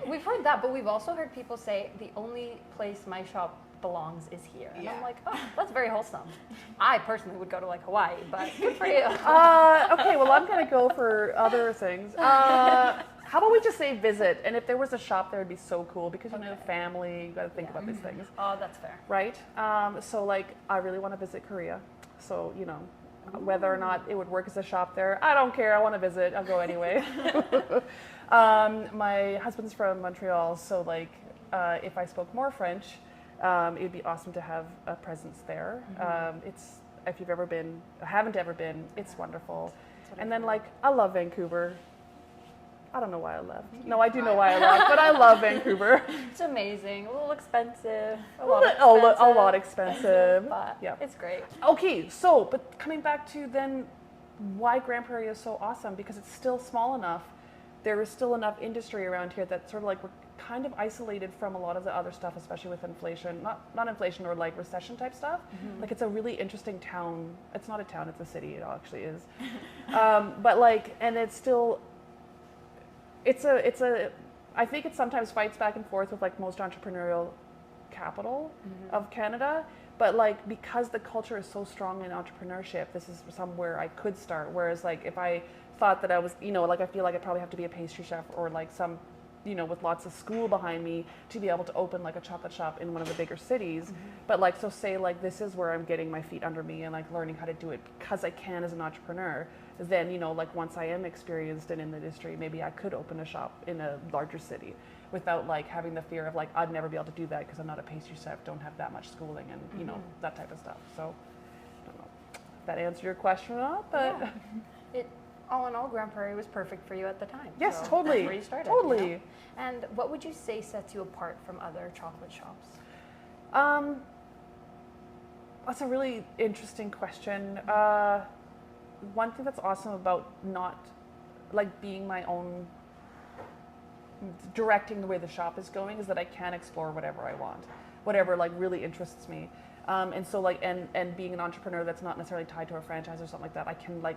We've heard that, but we've also heard people say the only place my shop belongs is here. And I'm like, oh, that's very wholesome. I personally would go to like Hawaii, but good for you. Okay, well I'm gonna go for other things. How about we just say visit? And if there was a shop there, it'd be so cool because family, you gotta think about these things. Oh, that's fair. Right? So like, I really want to visit Korea. So, whether or not it would work as a shop there, I don't care. I want to visit. I'll go anyway. My husband's from Montreal, so like if I spoke more French, it would be awesome to have a presence there. It's if you've ever been, haven't ever been, it's wonderful. And then like I love Vancouver. I don't know why I left. No, I do know why I left, but I love Vancouver. It's amazing. A little expensive. A lot expensive. But it's great. Okay, so, but coming back to then why Grande Praire is so awesome, because it's still small enough. There is still enough industry around here that sort of like we're kind of isolated from a lot of the other stuff, especially with inflation, not inflation or like recession type stuff. Like it's a really interesting town. It's not a town, it's a city. It actually is. But like, and it's still, I think it sometimes fights back and forth with like most entrepreneurial capital of Canada, but like because the culture is so strong in entrepreneurship, this is somewhere I could start. Whereas like if I thought that I was, like I feel like I'd probably have to be a pastry chef or like some, with lots of school behind me to be able to open like a chocolate shop in one of the bigger cities. But like, so say like this is where I'm getting my feet under me and like learning how to do it because I can as an entrepreneur. Then, like once I am experienced and in the industry, maybe I could open a shop in a larger city without like having the fear of like, I'd never be able to do that because I'm not a pastry chef, don't have that much schooling and, that type of stuff. So I don't know if that answered your question or not, but. Yeah. All in all, Grande Praire was perfect for you at the time. Yes, so totally. That's where you started. Totally. And what would you say sets you apart from other chocolate shops? That's a really interesting question. One thing that's awesome about not like being my own, directing the way the shop is going, is that I can explore whatever I want, whatever like really interests me. And so like, and being an entrepreneur that's not necessarily tied to a franchise or something like that, I can like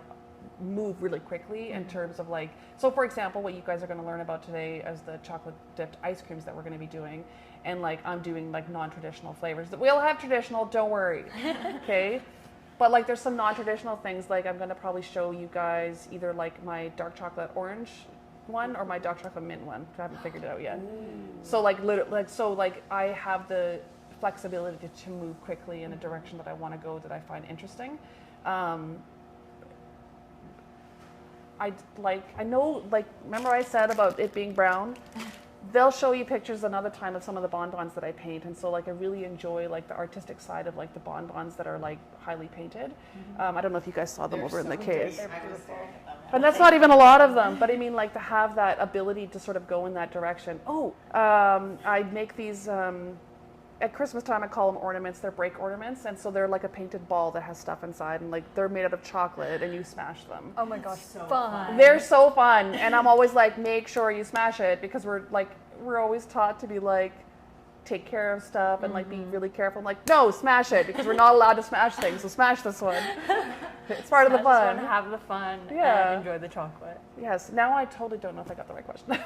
move really quickly in terms of like, so for example, what you guys are going to learn about today is the chocolate dipped ice creams that we're going to be doing. And like, I'm doing like non-traditional flavors. We'll have traditional, don't worry. Okay. But like, there's some non-traditional things. Like, I'm going to probably show you guys either like my dark chocolate orange one or my dark chocolate mint one. I haven't figured it out yet. So like, I have the flexibility to move quickly in a direction that I want to go that I find interesting. I know, like, remember I said about it being brown? They'll show you pictures another time of some of the bonbons that I paint, and so like I really enjoy like the artistic side of like the bonbons that are like highly painted. I don't know if you guys saw them over in the case. They're beautiful. And that's not even a lot of them, but I mean like to have that ability to sort of go in that direction. I make these, at Christmas time I call them ornaments. They're break ornaments, and so they're like a painted ball that has stuff inside, and like they're made out of chocolate and you smash them. Oh my gosh, So fun. They're so fun, and I'm always like, make sure you smash it, because we're always taught to be like, take care of stuff and like be really careful. I'm like, no, smash it, because we're not allowed to smash things, so smash this one. It's part of the fun. Just have the fun Yeah. and enjoy the chocolate. Yes. Now I totally don't know if I got the right question.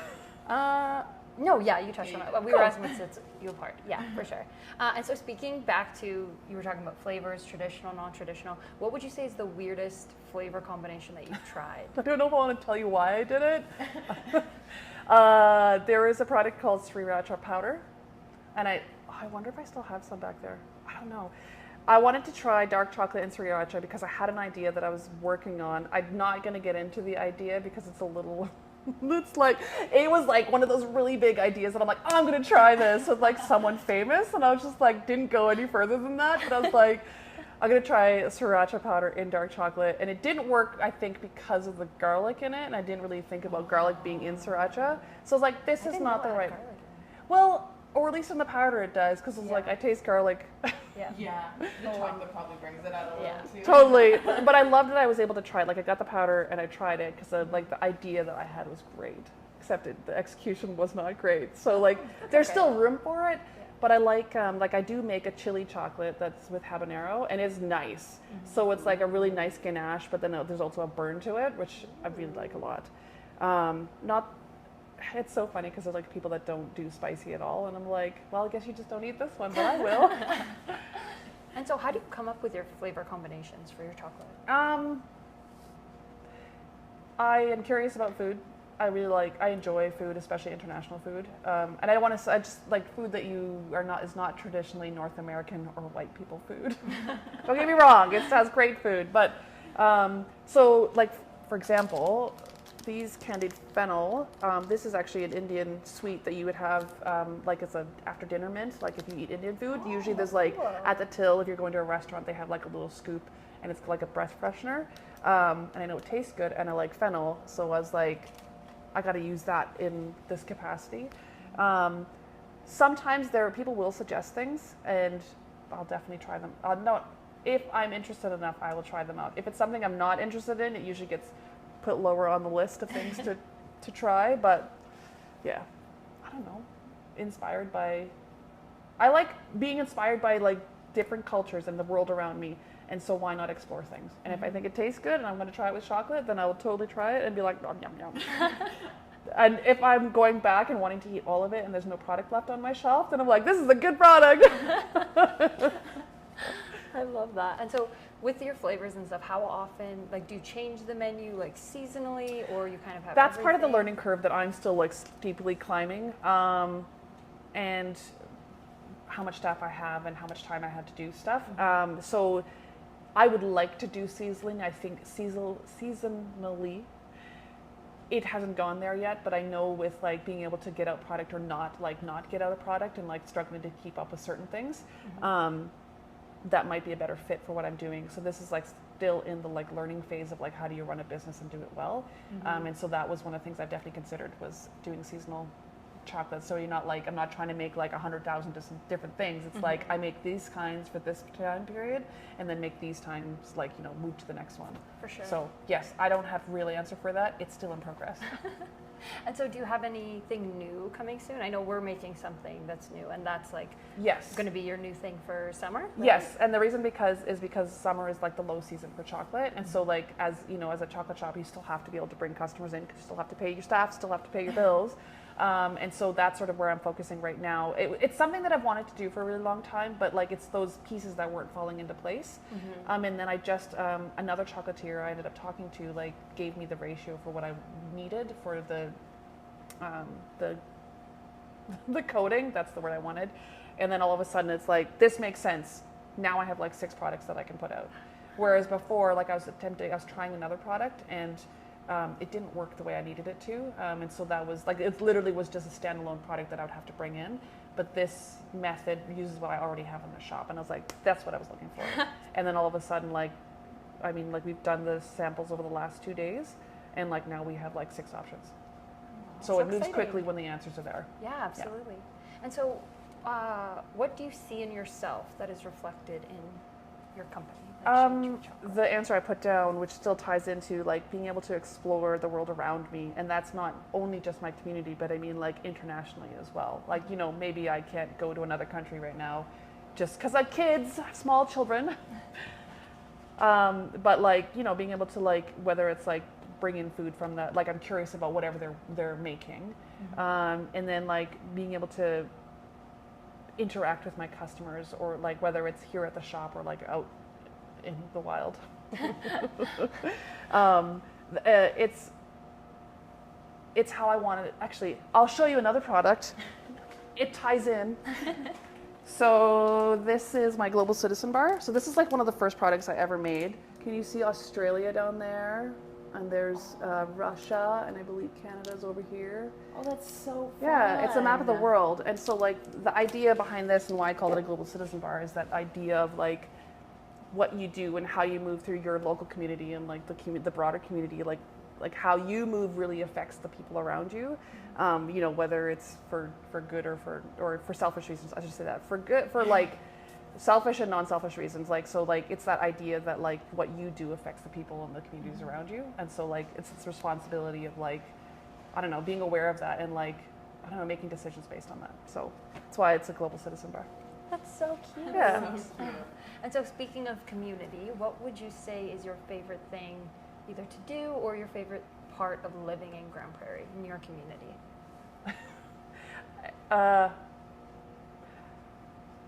No, yeah, you touched on it. We were asking what sets you apart. Yeah, for sure. And so speaking back to, you were talking about flavors, traditional, non-traditional. What would you say is the weirdest flavor combination that you've tried? I don't know if I want to tell you why I did it. There is a product called sriracha powder, and I wonder if I still have some back there. I don't know. I wanted to try dark chocolate and sriracha because I had an idea that I was working on. I'm not going to get into the idea because it's a little... it was like one of those really big ideas that I'm like, oh, I'm going to try this with like someone famous. And I was just like, didn't go any further than that. But I was like, I'm going to try sriracha powder in dark chocolate. And it didn't work, I think, because of the garlic in it. And I didn't really think about garlic being in sriracha. So I was like, this is not the right. Well, or at least in the powder it does. Because it's like, I taste garlic. Yeah, the chocolate probably brings it out a little too. Totally. But I loved that I was able to try it. Like, I got the powder and I tried it because like the idea that I had was great, except the execution was not great. So like there's still room for it. But I like I do make a chili chocolate that's with habanero, and it's nice. So it's like a really nice ganache, but then there's also a burn to it, which I really like a lot. It's so funny because there's like people that don't do spicy at all, and I'm like, well, I guess you just don't eat this one, but I will. And so how do you come up with your flavor combinations for your chocolate? I am curious about food. I enjoy food, especially international food. And I just like food that is not traditionally North American or white people food. Don't get me wrong, it has great food. But, so like, for example, these candied fennel, this is actually an Indian sweet that you would have like as a after dinner mint. Like if you eat Indian food, usually there's like at the till, if you're going to a restaurant, they have like a little scoop and it's like a breath freshener. And I know it tastes good and I like fennel. So I was like, I got to use that in this capacity. Sometimes people will suggest things and I'll definitely try them. If I'm interested enough, I will try them out. If it's something I'm not interested in, it usually gets put lower on the list of things to try. But yeah, I don't know. I like being inspired by like different cultures and the world around me. And so why not explore things? And if I think it tastes good and I'm going to try it with chocolate, then I will totally try it and be like, yum, yum, yum. And if I'm going back and wanting to eat all of it and there's no product left on my shelf, then I'm like, this is a good product. I love that. And so with your flavors and stuff, how often, like, do you change the menu like seasonally, or you kind of have That's part of the everything? learning curve that I'm still like steeply climbing. And how much staff I have and how much time I had to do stuff. So I would like to do seasoning. I think seasonally, it hasn't gone there yet, but I know with like being able to get out product or not get out a product and like struggling to keep up with certain things, that might be a better fit for what I'm doing. So this is like still in the like learning phase of like how do you run a business and do it well. And so that was one of the things I've definitely considered was doing seasonal chocolate. So you're not like, I'm not trying to make like 100,000 different things. It's like I make these kinds for this time period and then make these times like, you know, move to the next one. For sure. So yes, I don't have real answer for that. It's still in progress. And so do you have anything new coming soon? I know we're making something that's new, and that's like Yes. going to be your new thing for summer? Right? Yes, and the reason is because summer is like the low season for chocolate, and so like as you know, as a chocolate shop, you still have to be able to bring customers in because you still have to pay your staff, still have to pay your bills, and so that's sort of where I'm focusing right now. It's something that I've wanted to do for a really long time, but like it's those pieces that weren't falling into place. And then I just another chocolatier I ended up talking to like gave me the ratio for what I needed for the coating. That's the word I wanted. And then all of a sudden it's like, this makes sense. Now I have like 6 products that I can put out. Whereas before, like I was trying another product and it didn't work the way I needed it to. And so that was like, it literally was just a standalone product that I would have to bring in. But this method uses what I already have in the shop. And I was like, that's what I was looking for. And then all of a sudden, like, I mean, like we've done the samples over the last 2 days. And like now we have like 6 options. So it moves quickly when the answers are there. Yeah, absolutely. Yeah. And so what do you see in yourself that is reflected in your company? The answer I put down, which still ties into like being able to explore the world around me, and that's not only just my community, but I mean like internationally as well. Like, you know, maybe I can't go to another country right now just because I have kids, small children. But like, you know, being able to like, whether it's like bring in food from the, like I'm curious about whatever they're making, and then like being able to interact with my customers, or like whether it's here at the shop or like out in the wild. It's how I want it. Actually, I'll show you another product. It ties in. So this is my Global Citizen Bar. So this is like one of the first products I ever made. Can you see Australia down there? And there's Russia, and I believe Canada's over here. Oh, that's so fun. Yeah, it's a map of the world. And so like the idea behind this and why I call it a Global Citizen Bar is that idea of like what you do and how you move through your local community and like the broader community, like how you move really affects the people around you. You know, whether it's for good or for selfish reasons. I should say that for good, for like selfish and non-selfish reasons. Like, so like it's that idea that like what you do affects the people and the communities around you. And so like it's this responsibility of like, I don't know, being aware of that and like, I don't know, making decisions based on that. So that's why it's a Global Citizen Bar. That's so cute. Yeah. And so speaking of community, what would you say is your favorite thing either to do or your favorite part of living in Grande Prairie, in your community?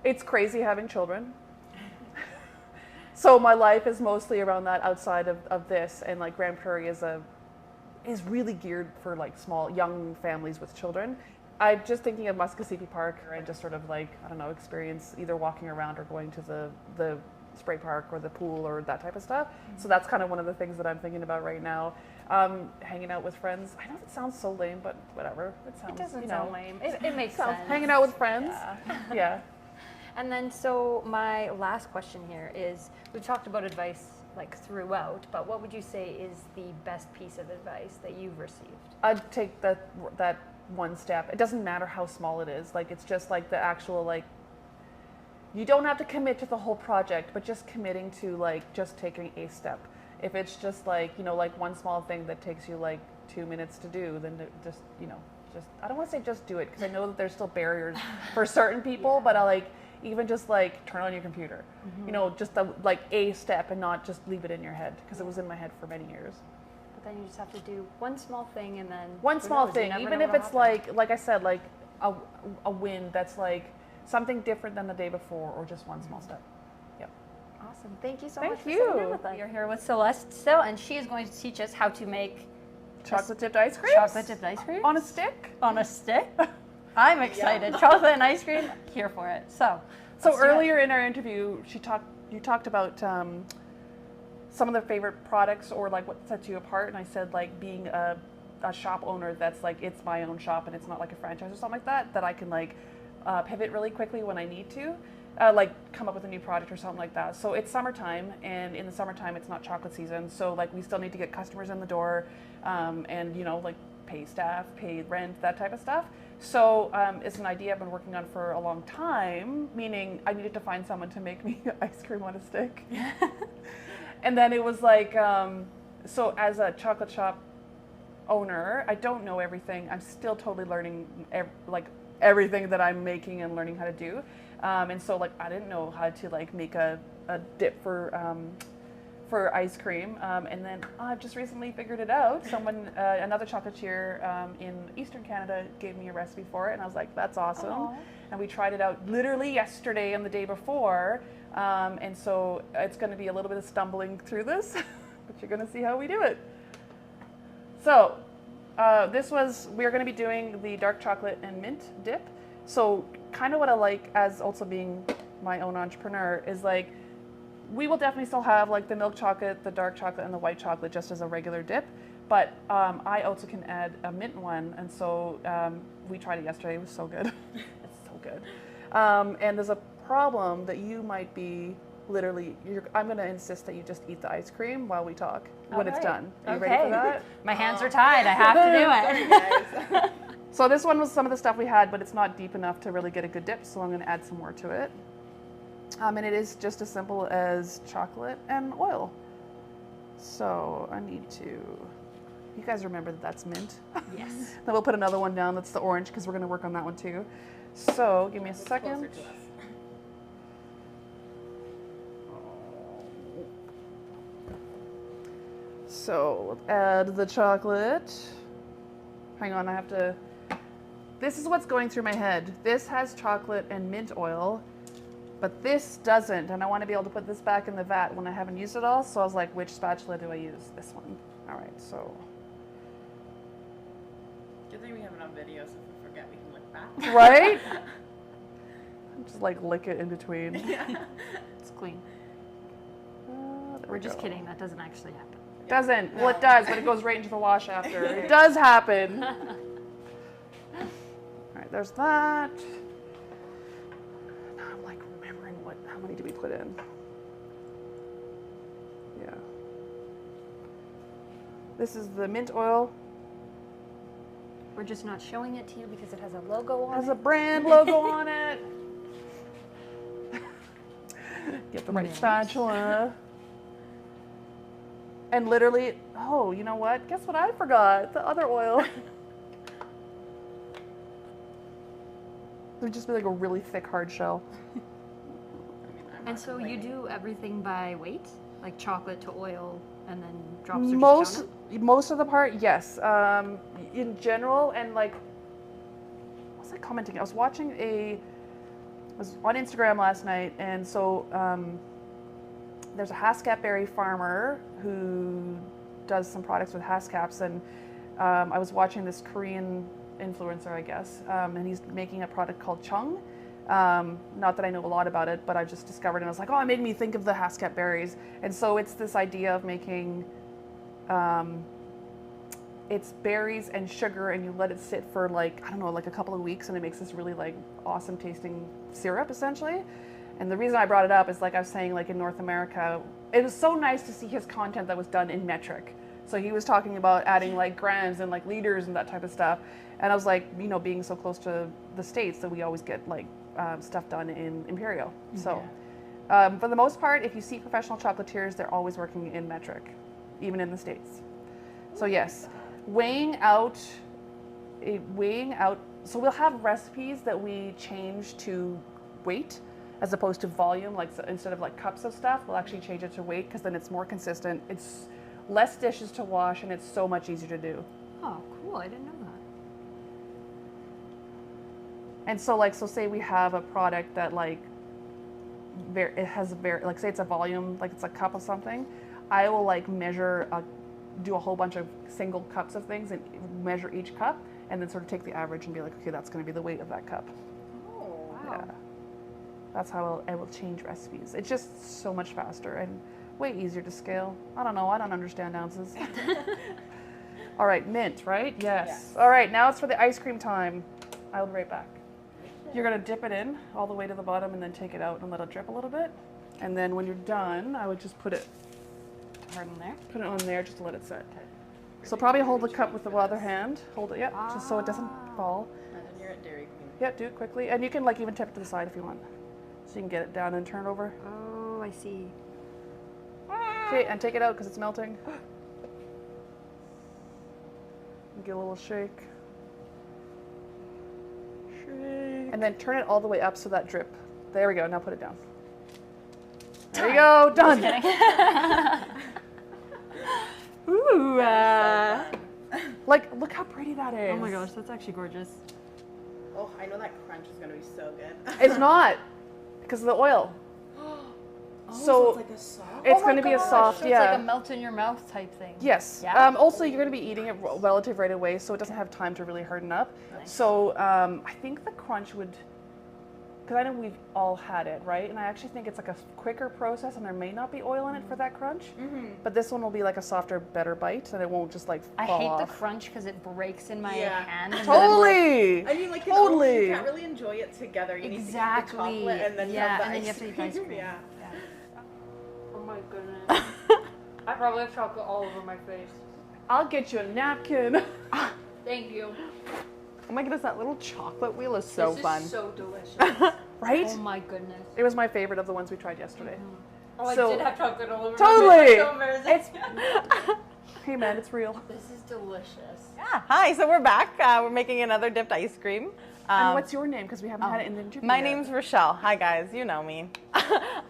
It's crazy having children. So my life is mostly around that outside of this, and like Grande Prairie is really geared for like small, young families with children. I'm just thinking of Muskogee Park, and just sort of like, I don't know, experience either walking around or going to the spray park or the pool or that type of stuff. So that's kind of one of the things that I'm thinking about right now. Hanging out with friends. I know it sounds so lame, but whatever. It sounds, It doesn't you know, sound lame. It makes sense. Hanging out with friends. Yeah. Yeah. And then, so my last question here is, we've talked about advice like throughout, but what would you say is the best piece of advice that you've received? I'd take that one step. It doesn't matter how small it is. Like, it's just like the actual, like, you don't have to commit to the whole project, but just committing to like just taking a step. If it's just like, you know, like one small thing that takes you like 2 minutes to do, then just, you know, just, I don't want to say just do it, because I know that there's still barriers for certain people, but I like, even just like turn on your computer, you know, just like a step, and not just leave it in your head, because it was in my head for many years. But then you just have to do one small thing, and then one small thing, even if it's like I said, like a win that's like something different than the day before, or just one small step. Yep. Awesome. Thank you so Thank much for you. sitting down with us. You're here with Celeste still, and she is going to teach us how to make chocolate dipped ice cream. Chocolate dipped ice cream On a stick. On a stick. I'm excited. Chocolate and ice cream. Here for it. So earlier in our interview, you talked about some of the favorite products, or like what sets you apart, and I said like being a shop owner that's like, it's my own shop and it's not like a franchise or something like that I can like pivot really quickly when I need to, like come up with a new product or something like that. So it's summertime, and in the summertime it's not chocolate season, so like we still need to get customers in the door, and you know, like pay staff, pay rent, that type of stuff. So it's an idea I've been working on for a long time, meaning I needed to find someone to make me ice cream on a stick. And then it was like, so as a chocolate shop owner. I don't know everything. I'm still totally learning like everything that I'm making and learning how to do. And so like I didn't know how to like make a dip for ice cream. And then I've just recently figured it out. Someone, another chocolatier in Eastern Canada gave me a recipe for it, and I was like, that's awesome. Aww. And we tried it out literally yesterday and the day before. And so it's going to be a little bit of stumbling through this, but you're going to see how we do it. So we're going to be doing the dark chocolate and mint dip. So kind of what I like as also being my own entrepreneur is like, we will definitely still have like the milk chocolate, the dark chocolate, and the white chocolate just as a regular dip. But I also can add a mint one. And so we tried it yesterday. It was so good. It's so good. And there's a problem that you might be literally, I'm going to insist that you just eat the ice cream while we talk when it's done. Are you ready for that? My hands are tied. I have to do it. So this one was some of the stuff we had, but it's not deep enough to really get a good dip. So I'm going to add some more to it. And it is just as simple as chocolate and oil. So I need to, you guys remember that that's mint? Yes. Then we'll put another one down that's the orange because we're going to work on that one too. So give me a second. So let's add the chocolate. Hang on, I have to, this is what's going through my head. This has chocolate and mint oil, but this doesn't. And I want to be able to put this back in the vat when I haven't used it all. So I was like, which spatula do I use? This one. All right, so. Good thing we have it on video, so if we forget, we can look back. Right? Just like lick it in between. Yeah. It's clean. There We're we just go. kidding. That doesn't actually happen. Doesn't. Well, it does, but it goes right into the wash after. It does happen. All right, there's that. Now I'm like remembering how many do we put in? Yeah. This is the mint oil. We're just not showing it to you because it has a logo on It has it. a brand logo on it. Get the right spatula. And literally, oh, you know what? Guess what I forgot? The other oil. It would just be like a really thick, hard shell. And so you do everything by weight? Like chocolate to oil and then drops are just counted? Most of the part, yes. In general, and like, what was I commenting? I was watching I was on Instagram last night, and so there's a Haskap berry farmer who does some products with Haskaps, and I was watching this Korean influencer, I guess, and he's making a product called Chung. Not that I know a lot about it, but I just discovered it, and I was like, oh, it made me think of the Haskap berries. And so it's this idea of making, it's berries and sugar, and you let it sit for like, I don't know, like a couple of weeks, and it makes this really like awesome tasting syrup, essentially. And the reason I brought it up is, like I was saying, like in North America, it was so nice to see his content that was done in metric. So he was talking about adding like grams and like liters and that type of stuff. And I was like, you know, being so close to the States that we always get like stuff done in imperial. So for the most part, if you see professional chocolatiers, they're always working in metric, even in the States. So yes, weighing out, so we'll have recipes that we change to weight as opposed to volume, like so instead of like cups of stuff, we'll actually change it to weight because then it's more consistent. It's less dishes to wash and it's so much easier to do. Oh, cool. I didn't know that. And so like, so say we have a product that like, it has like say it's a volume, like it's a cup of something, I will like measure, do a whole bunch of single cups of things and measure each cup and then sort of take the average and be like, okay, that's going to be the weight of that cup. Oh, wow. Yeah. That's how I will change recipes. It's just so much faster and way easier to scale. I don't know. I don't understand ounces. All right, mint, right? Yes. All right, now it's for the ice cream time. I'll be right back. You're going to dip it in all the way to the bottom and then take it out and let it drip a little bit. And then when you're done, I would just put it Hard on there? Put it on there just to let it set. So probably hold the cup with the other hand. Hold it, just so it doesn't fall. Imagine you're at Dairy Queen. Yeah, do it quickly. And you can like even tip it to the side if you want. So you can get it down and turn over. Oh, I see. Okay, and take it out because it's melting. Give a little shake. Shake. And then turn it all the way up so that drip. There we go. Now put it down. There you go. Done. Ooh. Like, look how pretty that is. Oh my gosh, that's actually gorgeous. Oh, I know that crunch is gonna be so good. It's not, because of the oil. So it's like a soft. It's going to be a soft, So yeah. it's like a melt in your mouth type thing. Yes. Yeah. Also, you're going to be eating it relative right away, so it doesn't have time to really harden up. Nice. So I think the crunch would, because I know we've all had it, right? And I actually think it's like a quicker process, and there may not be oil in it for that crunch. But this one will be like a softer, better bite, and it won't just like fall I hate off. the crunch because it breaks in my Yeah. hand. And Totally. I mean, like, Totally. you can't really enjoy it together. You Exactly. need to eat the chocolate and then Yeah, have the and then you ice have to eat the ice cream. cream. Yeah. Oh my goodness. I probably have chocolate all over my face. I'll get you a napkin. Thank you. Oh my goodness, that little chocolate wheel is so this fun. is so delicious. Right? Oh my goodness. It was my favorite of the ones we tried yesterday. Oh, So- I did have chocolate all over Totally. my face. So embarrassing. It's- Hey man, it's real. This is delicious. Yeah. Hi, so we're back. We're making another dipped ice cream. And what's your name? Because we haven't had it in the interview My yet. name's Rochelle. Hi guys, you know me.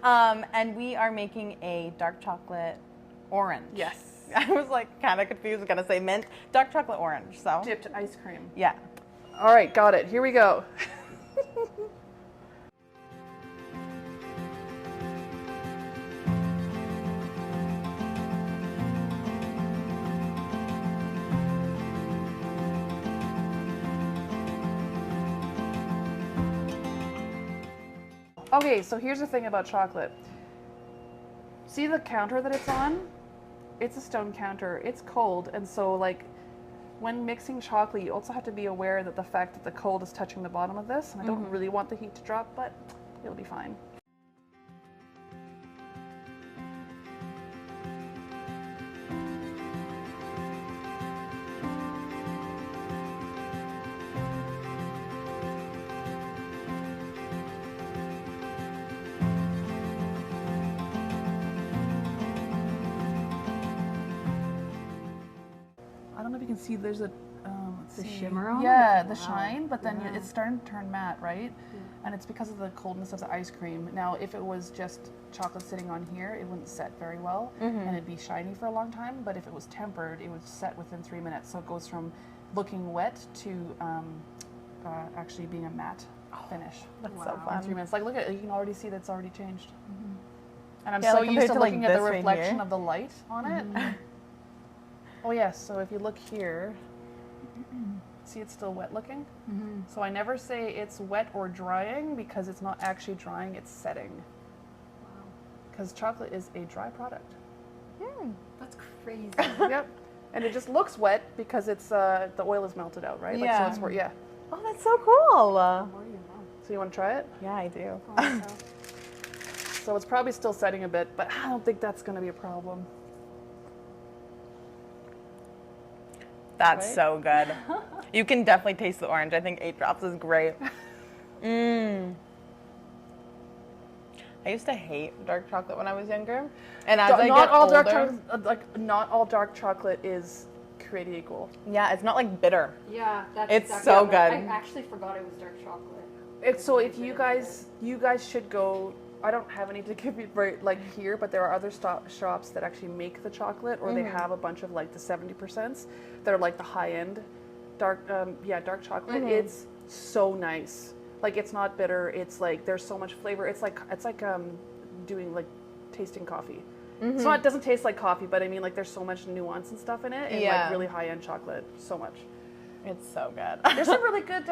And we are making a dark chocolate orange. Yes. I was like kind of confused. I was gonna say mint, dark chocolate orange. So Dipped ice cream. yeah. All right, got it. Here we go. Okay, so here's the thing about chocolate. See the counter that it's on? It's a stone counter. It's cold, and so like when mixing chocolate, you also have to be aware that the fact that the cold is touching the bottom of this, and I don't really want the heat to drop, but it'll be fine. I don't know if you can see, there's a let's The see. shimmer on it? Yeah, the Wow. shine, but then Yeah. it's starting to turn matte, right? And it's because of the coldness of the ice cream. Now, if it was just chocolate sitting on here, it wouldn't set very well, and it'd be shiny for a long time. But if it was tempered, it would set within 3 minutes. So it goes from looking wet to actually being a matte finish. That's so In fun. 3 minutes. Like, look at it. You can already see that it's already changed. And I'm Yeah, so like, used compared to to, like, looking at the this right reflection here. of the light on it. Oh yes, so if you look here, see it's still wet looking? So I never say it's wet or drying because it's not actually drying, it's setting. Because chocolate is a dry product. That's crazy. Yep. And it just looks wet because it's the oil is melted out, right? Like, Yeah. so it's where, yeah. Oh, that's so cool. So you want to try it? Yeah, I do. So it's probably still setting a bit, but I don't think that's going to be a problem. That's Right? so good. You can definitely taste the orange. I think 8 drops is great. I used to hate dark chocolate when I was younger, and as I Not get all older, dark chocolate, not all dark chocolate is created equal. yeah, it's not like bitter. Yeah, that's It's exactly so what I good. actually forgot it was dark chocolate. It's so if you guys should go. I don't have any to give you right like here, but there are other shops that actually make the chocolate, or they have a bunch of like the 70% that are like the high end dark chocolate. It's so nice. Like it's not bitter. It's like there's so much flavor. It's like doing like tasting coffee. It's not. It doesn't taste like coffee, but I mean like there's so much nuance and stuff in it, and Yeah. like really high end chocolate. So much. It's so good. There's some really good.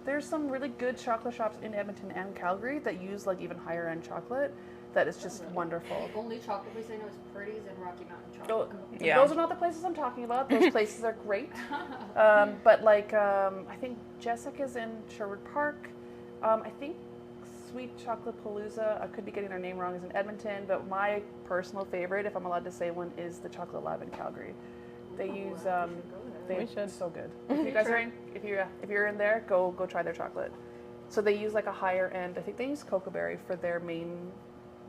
There's some really good chocolate shops in Edmonton and Calgary that use like even higher end chocolate. That is just wonderful. The only chocolate place I know is Pretty's and Rocky Mountain Oh, Chocolate. Yeah. Those are not the places I'm talking about. Those places are great. But like, I think Jessica's in Sherwood Park. I think Sweet Chocolate Palooza, I could be getting their name wrong, is in Edmonton. But my personal favorite, if I'm allowed to say one, is the Chocolate Lab in Calgary. They use, We should. so good. If you guys are in, if you're in there, go try their chocolate. So they use like a higher end. I think they use cocoa berry for their main,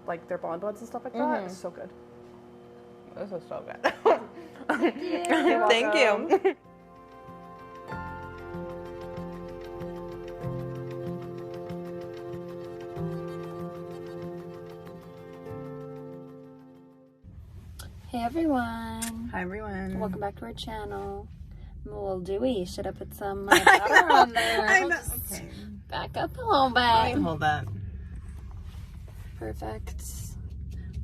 like their bonbons and stuff like that. It's so good. This is so good. Thank you. You're Thank welcome. you. Hey everyone. Hi, everyone. Welcome back to our channel. I'm a little dewy. Should have put some butter on there. I We'll know. just Okay. back up a little Let me bit. hold that. Perfect.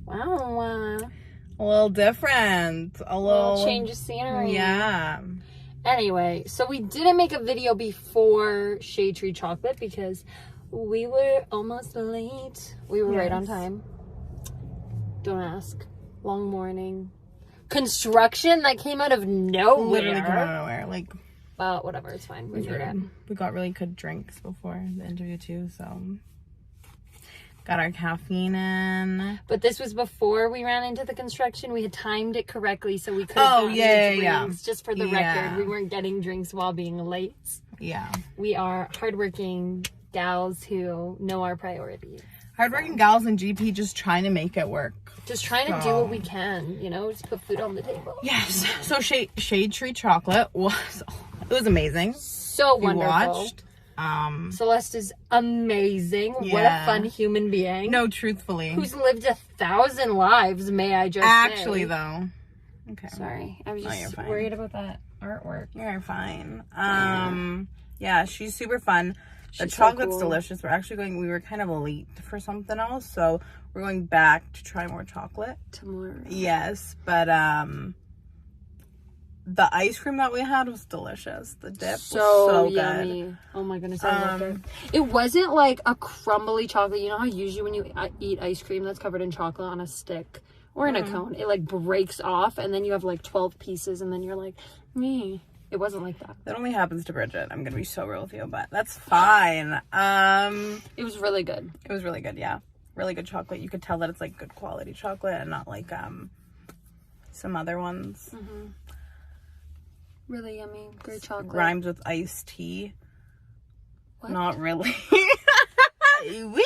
Wow. A little different. A Little change of scenery. Yeah. Anyway, so we didn't make a video before Shade Tree Chocolate because we were almost late. We were right on Yes. time. Don't ask. Long morning. Construction that came out of nowhere. Literally come out of nowhere. Like, But whatever, it's fine. We made it. we got really good drinks before the interview too, so got our caffeine in. But this was before we ran into the construction. We had timed it correctly so we could Oh, have yeah, drinks. yeah. Just for the Yeah. record, we weren't getting drinks while being late. Yeah. We are hardworking gals who know our priorities. Hardworking gals in GP just trying to make it work. Just trying to do So- what we can, you know, just put food on the table. Yes. So Shade Tree Chocolate was amazing. So We wonderful. watched. Celeste is amazing. What a Yeah. fun human being. No, truthfully. Who's lived 1,000 lives, may I just Actually say. though. Okay. Sorry. I was you're just fine. worried about that artwork. You're fine. Yeah, she's super fun. The She's so chocolate's cool. delicious. We were kind of late for something else, so we're going back to try more chocolate. Tomorrow. Yes, but the ice cream that we had was delicious. The dip was so good. yummy. Oh my goodness, I loved it. It wasn't like a crumbly chocolate. You know how usually when you eat ice cream that's covered in chocolate on a stick or in a cone, it like breaks off and then you have like 12 pieces and then you're like, me. It wasn't like that. That only happens to Bridget. I'm gonna be so real with you, but that's fine. It was really good. It was really good, yeah. Really good chocolate. You could tell that it's like good quality chocolate and not like some other ones. Really yummy. Great chocolate. Rhymes with iced tea. What? Not really. Woo!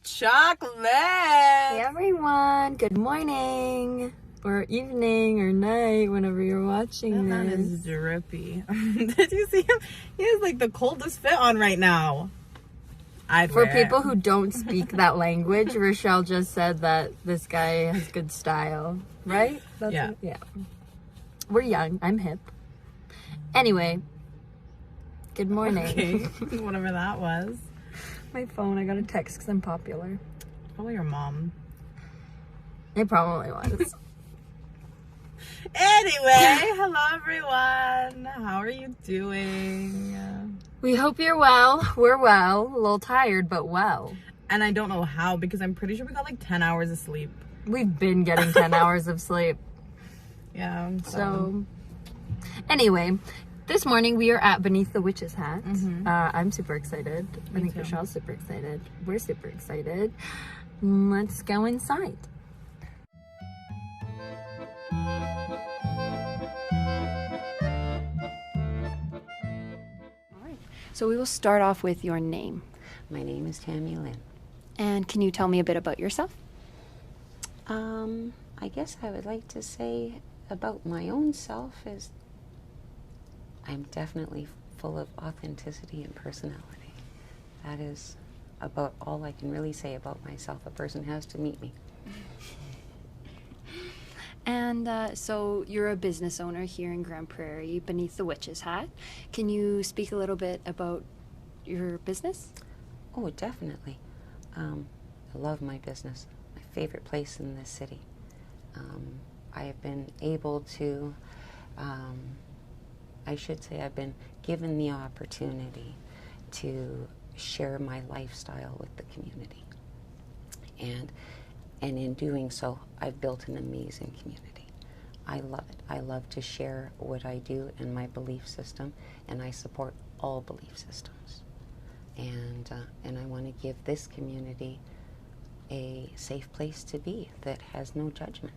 Chocolate. Hey everyone, good morning or evening or night whenever you're watching That this. is drippy. Did you see him? He has like the coldest fit on right now. I'd For wear it. people who don't speak that language, Rochelle just said that this guy has good style, right? Yeah. Yeah. We're young. I'm hip. Anyway, good morning. Okay, whatever that was. My phone, I got a text because I'm popular. Probably your mom. It probably was. Anyway, hello everyone. How are you doing? We hope you're well. We're well. A little tired, but well. And I don't know how because I'm pretty sure we got like 10 hours of sleep. We've been getting 10 hours of sleep. Yeah. So, anyway, this morning we are at Beneath the Witch's Hat. I'm super excited. I think too. Rochelle's super excited. We're super excited. Let's go inside. All right. So we will start off with your name. My name is Tammy Lynn. And can you tell me a bit about yourself? I guess I would like to say about my own self is I'm definitely full of authenticity and personality. That is about all I can really say about myself. A person has to meet me. And so you're a business owner here in Grande Praire, Beneath the Witch's Hat. Can you speak a little bit about your business? Oh, definitely. I love my business. My favorite place in this city. I have been able to, I should say I've been given the opportunity to share my lifestyle with the community. And in doing so, I've built an amazing community. I love it. I love to share what I do and my belief system, and I support all belief systems. And I want to give this community a safe place to be that has no judgment,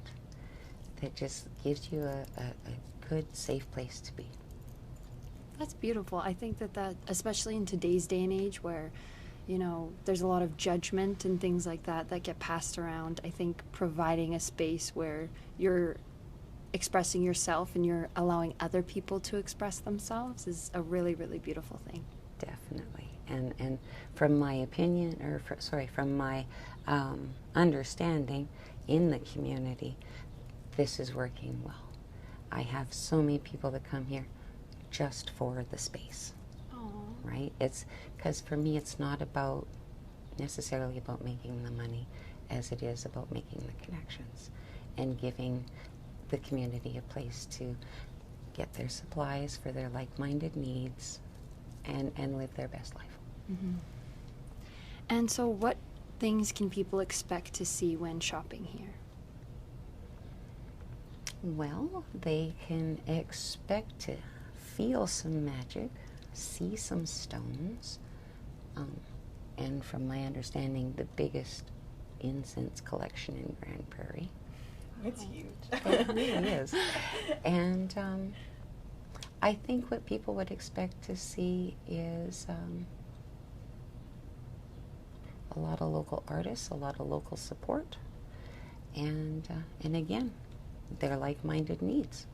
that just gives you a good, safe place to be. That's beautiful. I think that especially in today's day and age where, you know, there's a lot of judgment and things like that that get passed around. I think providing a space where you're expressing yourself and you're allowing other people to express themselves is a really, really beautiful thing. Definitely. And from my opinion, or from my understanding in the community, this is working well. I have so many people that come here just for the space. Right? It's because for me, it's not about necessarily about making the money as it is about making the connections and giving the community a place to get their supplies for their like-minded needs and live their best life. Mm-hmm. And so what things can people expect to see when shopping here? Well, they can expect to feel some magic, see some stones, and from my understanding, the biggest incense collection in Grande Prairie. It's huge. It really is. And I think what people would expect to see is a lot of local artists, a lot of local support, and again, their like-minded needs.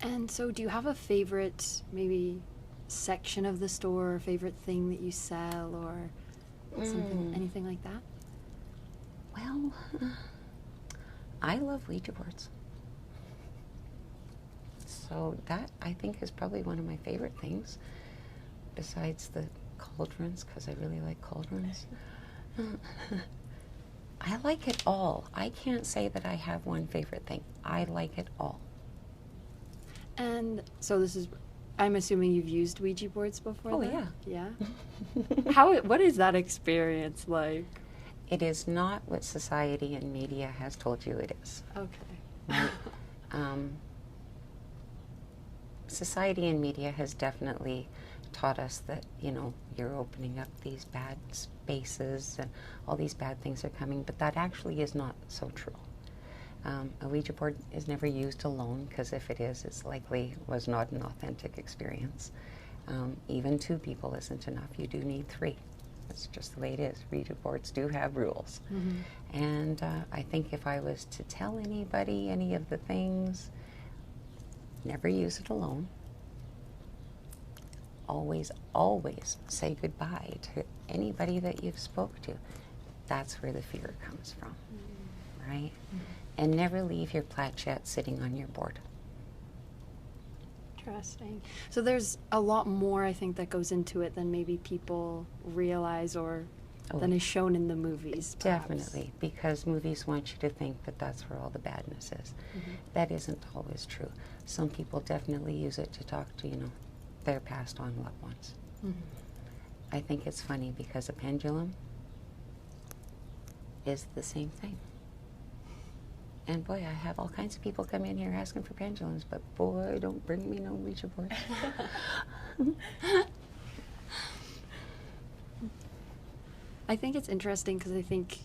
And so do you have a favorite, maybe, section of the store, or favorite thing that you sell, or something, anything like that? Well, I love Ouija boards. So that, I think, is probably one of my favorite things, besides the cauldrons, because I really like cauldrons. I like it all. I can't say that I have one favorite thing. I like it all. And so this is, I'm assuming you've used Ouija boards before? Oh, then? yeah. Yeah? What is that experience like? It is not what society and media has told you it is. Okay. Right? Society and media has definitely taught us that, you know, you're opening up these bad spaces and all these bad things are coming, but that actually is not so true. A Ouija board is never used alone, because if it is, it's likely was not an authentic experience. Even 2 people isn't enough. You do need 3. That's just the way it is. Ouija boards do have rules. Mm-hmm. And I think if I was to tell anybody any of the things, never use it alone. Always, always say goodbye to anybody that you've spoke to. That's where the fear comes from, right? Mm-hmm. And never leave your planchette sitting on your board. Interesting. So there's a lot more, I think, that goes into it than maybe people realize or than is shown in the movies, perhaps. Definitely, because movies want you to think that that's where all the badness is. Mm-hmm. That isn't always true. Some people definitely use it to talk to, you know, their passed on loved ones. Mm-hmm. I think it's funny because a pendulum is the same thing. And boy, I have all kinds of people come in here asking for pendulums, but boy, don't bring me no Ouija board. I think it's interesting because I think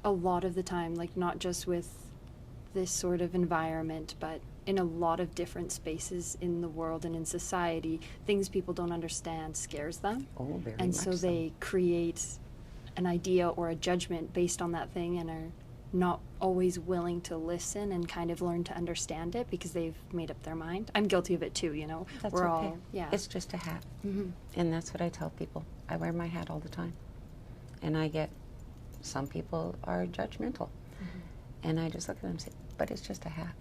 a lot of the time, like not just with this sort of environment, but in a lot of different spaces in the world and in society, things people don't understand scares them. Oh, very and much so they create an idea or a judgment based on that thing and are not always willing to listen and kind of learn to understand it because they've made up their mind. I'm guilty of it too, you know. That's We're okay. all, yeah. It's just a hat. Mm-hmm. And that's what I tell people. I wear my hat all the time. And I get, some people are judgmental. Mm-hmm. And I just look at them and say, but it's just a hat.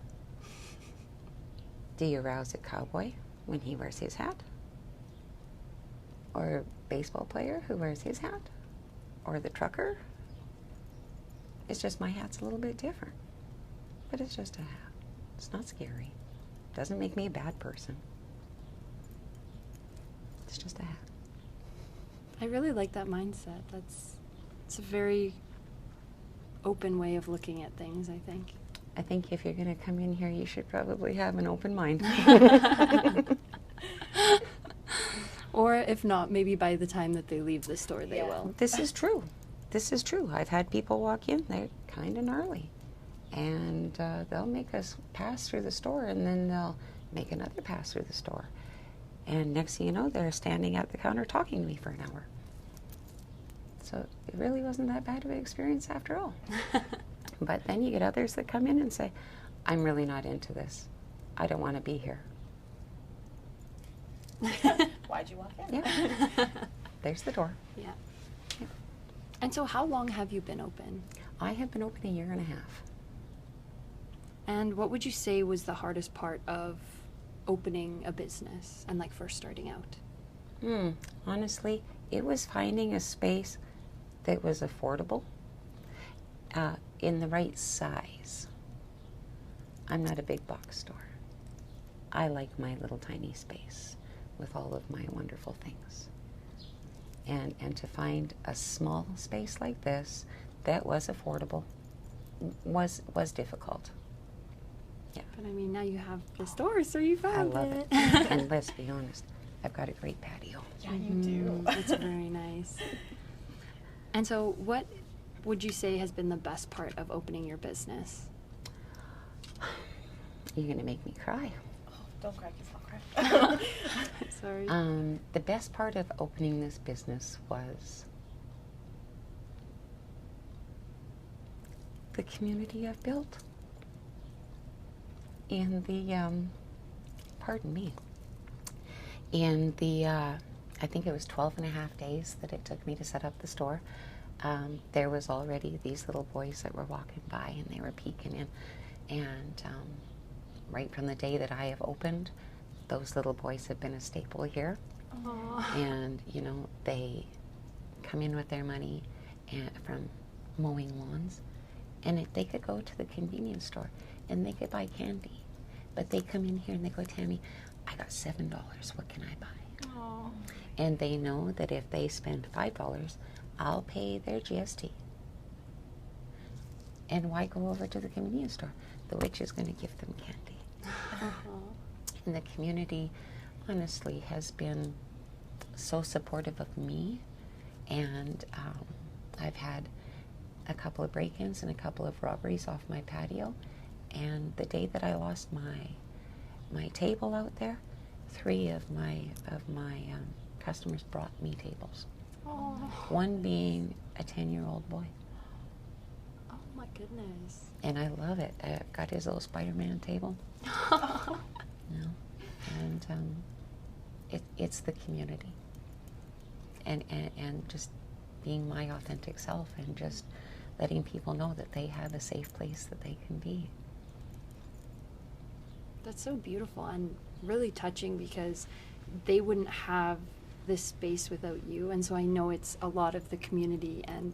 Do you rouse a cowboy when he wears his hat? Or a baseball player who wears his hat? Or the trucker? It's just my hat's a little bit different. But it's just a hat. It's not scary. Doesn't make me a bad person. It's just a hat. I really like that mindset. It's a very open way of looking at things, I think. I think if you're going to come in here, you should probably have an open mind. Or if not, maybe by the time that they leave the store, they will. This is true. This is true. I've had people walk in, they're kind of gnarly. And they'll make us pass through the store, and then they'll make another pass through the store. And next thing you know, they're standing at the counter talking to me for an hour. So it really wasn't that bad of an experience after all. But then you get others that come in and say, I'm really not into this. I don't want to be here. Why'd you walk in? Yeah. There's the door. Yeah. And so how long have you been open? I have been open 1.5 years. And what would you say was the hardest part of opening a business and like first starting out? Honestly, it was finding a space that was affordable, in the right size. I'm not a big box store. I like my little tiny space with all of my wonderful things. And to find a small space like this that was affordable was difficult. Yeah. But I mean, now you have the store, so you I found love it. it. And let's be honest, I've got a great patio. Yeah, you do. It's very nice. And so what would you say has been the best part of opening your business? You're going to make me cry. Oh, don't cry, kids, don't cry. Sorry. The best part of opening this business was the community I've built. And the, pardon me, in the, I think it was 12.5 days that it took me to set up the store, there was already these little boys that were walking by and they were peeking in. And right from the day that I have opened, those little boys have been a staple here. Aww. And, you know, they come in with their money from mowing lawns. And they could go to the convenience store and they could buy candy. But they come in here and they go, Tammy, I got $7. What can I buy? Aww. And they know that if they spend $5, I'll pay their GST. And why go over to the convenience store? The witch is going to give them candy. And the community, honestly, has been so supportive of me. And I've had a couple of break-ins and a couple of robberies off my patio. And the day that I lost my table out there, 3 of my customers brought me tables. Aww. One being a 10-year-old boy. Oh my goodness. And I love it. I've got his little Spider-Man table. You know? And it's the community. And just being my authentic self and just letting people know that they have a safe place that they can be. That's so beautiful and really touching because they wouldn't have this space without you. And so I know it's a lot of the community, and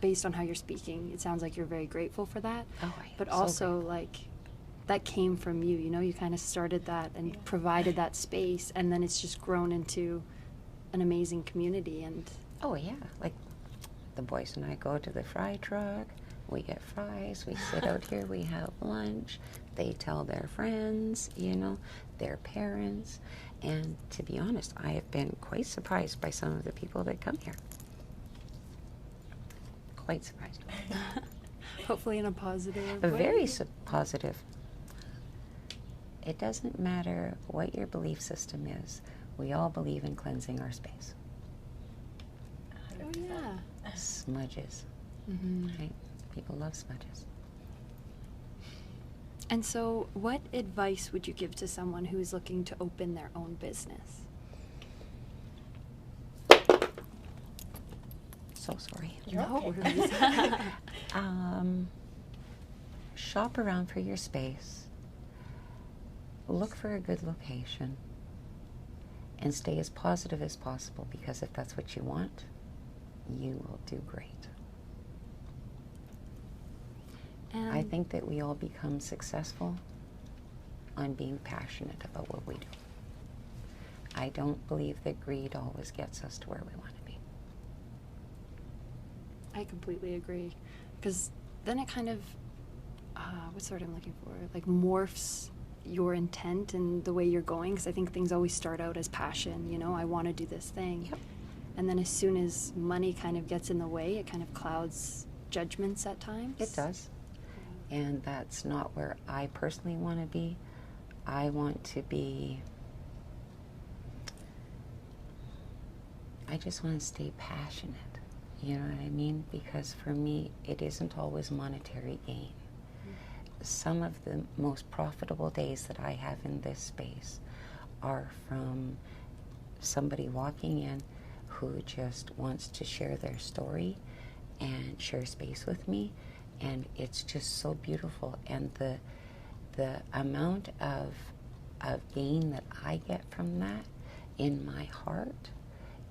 based on how you're speaking, it sounds like you're very grateful for that. Oh, I am but so also grateful. like that came from you, you know, you kind of started that and provided that space, and then it's just grown into an amazing community. And Oh, yeah. Like, the boys and I go to the fry truck. We get fries. We sit out here. We have lunch. They tell their friends, you know, their parents. And to be honest, I have been quite surprised by some of the people that come here. Quite surprised. hopefully in a positive A way. very positive. It doesn't matter what your belief system is. We all believe in cleansing our space. Oh yeah. Smudges, right? People love smudges. And so what advice would you give to someone who's looking to open their own business? So sorry. No. Shop around for your space. Look for a good location. And stay as positive as possible, because if that's what you want, you will do great. And I think that we all become successful on being passionate about what we do. I don't believe that greed always gets us to where we want to be. I completely agree, because then it kind of, what's the word I'm looking for? Like morphs your intent and the way you're going, because I think things always start out as passion, you know, I want to do this thing. Yep. And then as soon as money kind of gets in the way, it kind of clouds judgments at times. It does. And that's not where I personally want to be. I want to be, I just want to stay passionate You know what I mean? Because for me, it isn't always monetary gain. Some of the most profitable days that I have in this space are from somebody walking in who just wants to share their story and share space with me, and it's just so beautiful. And the amount of gain that I get from that in my heart,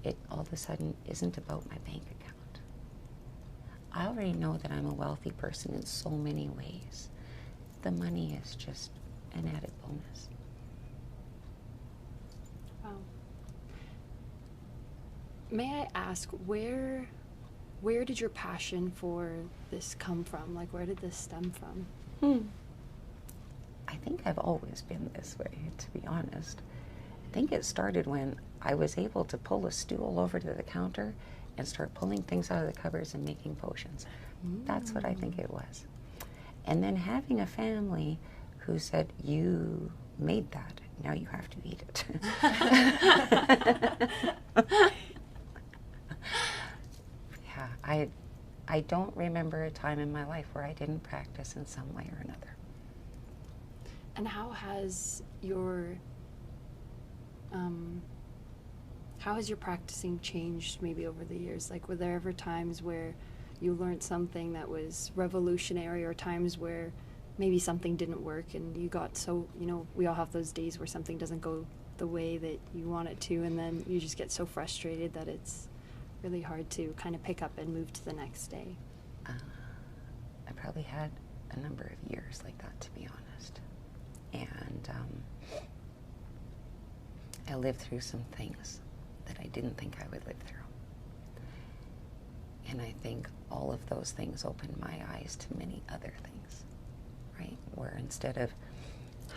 it all of a sudden isn't about my bank account. I already know that I'm a wealthy person in so many ways. The money is just an added bonus. Wow. May I ask, where did your passion for this come from? Like, where did this stem from? I think I've always been this way, to be honest. I think it started when I was able to pull a stool over to the counter and start pulling things out of the cupboards and making potions. That's what I think it was. And then having a family who said, you made that, now you have to eat it. Yeah, I don't remember a time in my life where I didn't practice in some way or another. And how has your practicing changed maybe over the years? Like, were there ever times where you learned something that was revolutionary, or times where maybe something didn't work and you got so, we all have those days where something doesn't go the way that you want it to, and then you just get so frustrated that it's really hard to kind of pick up and move to the next day? I probably had a number of years like that, to be honest. And I lived through some things that I didn't think I would live through. And I think all of those things opened my eyes to many other things, right? Where instead of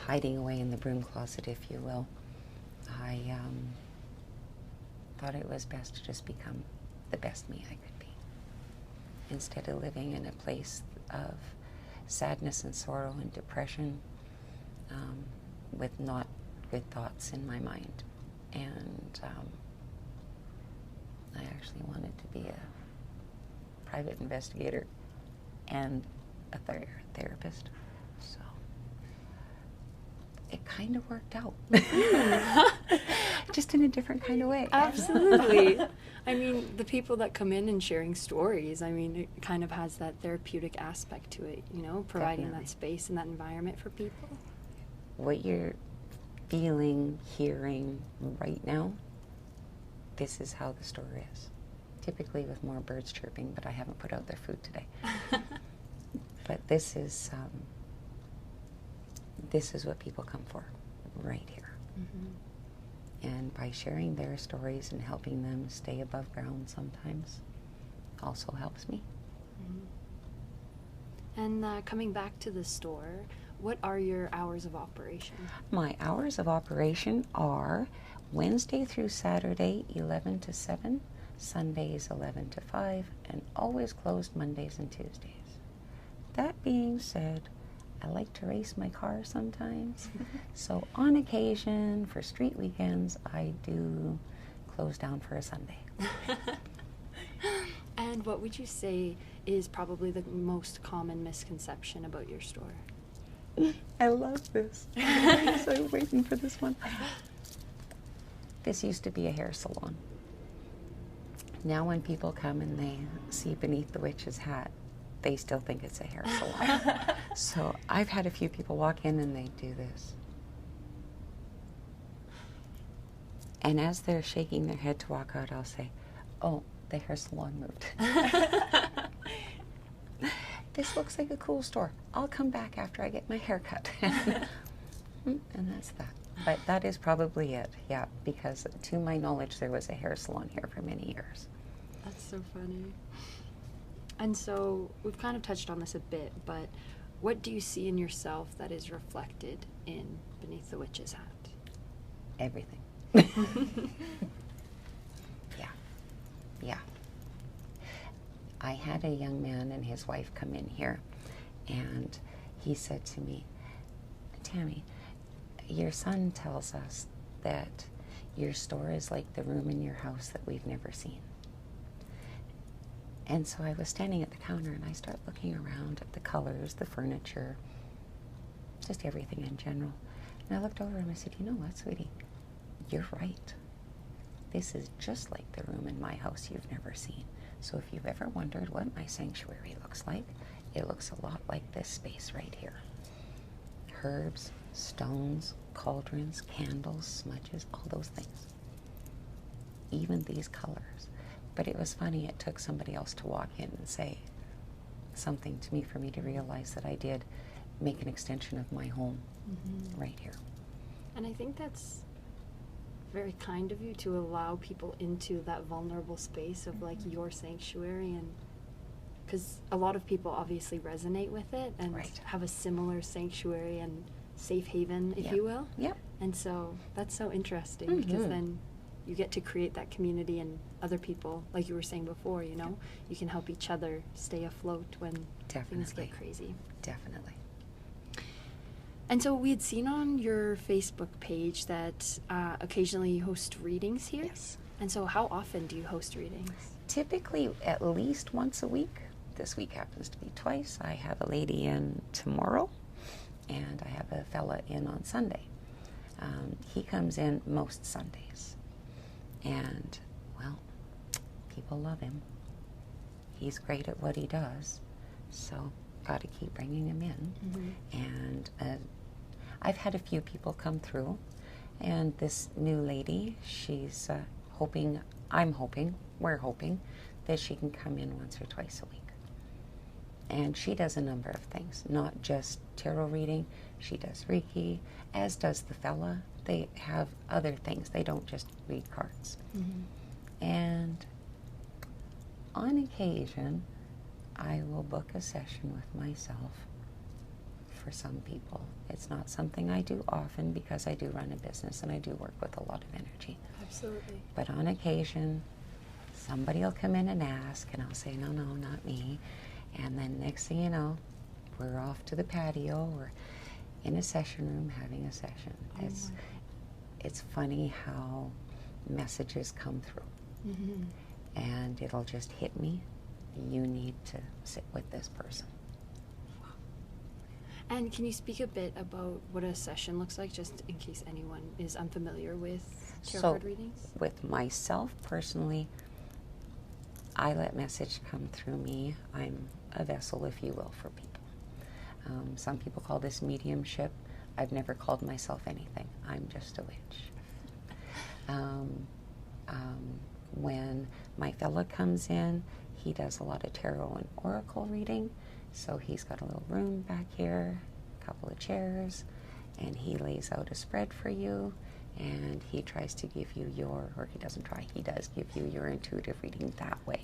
hiding away in the broom closet, if you will, I thought it was best to just become the best me I could be. Instead of living in a place of sadness and sorrow and depression, with not good thoughts in my mind. And I actually wanted to be a private investigator and a therapist. So it kind of worked out. Just in a different kind of way. Absolutely. I mean, the people that come in and sharing stories, I mean, it kind of has that therapeutic aspect to it, providing Definitely. that space and that environment for people. What you're feeling, hearing right now, this is how the store is. Typically with more birds chirping, but I haven't put out their food today. But this is what people come for, right here. Mm-hmm. And by sharing their stories and helping them stay above ground sometimes also helps me. Mm-hmm. And coming back to the store, what are your hours of operation? My hours of operation are Wednesday through Saturday, 11 to 7, Sundays, 11 to 5, and always closed Mondays and Tuesdays. That being said, I like to race my car sometimes. So on occasion, for street weekends, I do close down for a Sunday. And what would you say is probably the most common misconception about your store? I love this. I'm so waiting for this one. This used to be a hair salon. Now when people come and they see beneath the witch's hat, they still think it's a hair salon. So I've had a few people walk in and they do this. And as they're shaking their head to walk out, I'll say, oh, the hair salon moved. This looks like a cool store. I'll come back after I get my hair cut. And that's that. But that is probably it, yeah, because to my knowledge, there was a hair salon here for many years. That's so funny. And so we've kind of touched on this a bit, but what do you see in yourself that is reflected in Beneath the Witch's Hat? Everything. Yeah. I had a young man and his wife come in here, and he said to me, Tammy, your son tells us that your store is like the room in your house that we've never seen. And so I was standing at the counter and I start looking around at the colors, the furniture, just everything in general. And I looked over and I said, you know what, sweetie? You're right. This is just like the room in my house you've never seen. So if you've ever wondered what my sanctuary looks like, it looks a lot like this space right here. Herbs, stones, cauldrons, candles, smudges, all those things. Even these colors. But it was funny, it took somebody else to walk in and say something to me for me to realize that I did make an extension of my home right here. And I think that's very kind of you to allow people into that vulnerable space of like your sanctuary, and because a lot of people obviously resonate with it and have a similar sanctuary and safe haven, if you will. Yep. And so that's so interesting because then you get to create that community, and other people, like you were saying before, you know, you can help each other stay afloat when things get crazy. Definitely. And so we had seen on your Facebook page that occasionally you host readings here. Yes. And so how often do you host readings? Typically at least once a week. This week happens to be twice. I have a lady in tomorrow, and I have a fella in on Sunday. He comes in most Sundays. And, well, people love him. He's great at what he does, so got to keep bringing him in. And I've had a few people come through, and this new lady, she's we're hoping that she can come in once or twice a week. And she does a number of things, not just tarot reading. She does Reiki, as does the fella. They have other things. They don't just read cards. And on occasion, I will book a session with myself for some people. It's not something I do often because I do run a business and I do work with a lot of energy. Absolutely. But on occasion, somebody will come in and ask, and I'll say, no, not me. And then next thing you know, we're off to the patio or in a session room having a session. It's funny how messages come through. And it'll just hit me. You need to sit with this person. And can you speak a bit about what a session looks like, just in case anyone is unfamiliar with tarot card readings? With myself personally, I let message come through me. I'm a vessel, if you will, for people. Some people call this mediumship. I've never called myself anything. I'm just a witch. When my fella comes in, he does a lot of tarot and oracle reading. So he's got a little room back here, a couple of chairs, and he lays out a spread for you, and he tries to give you he does give you your intuitive reading that way.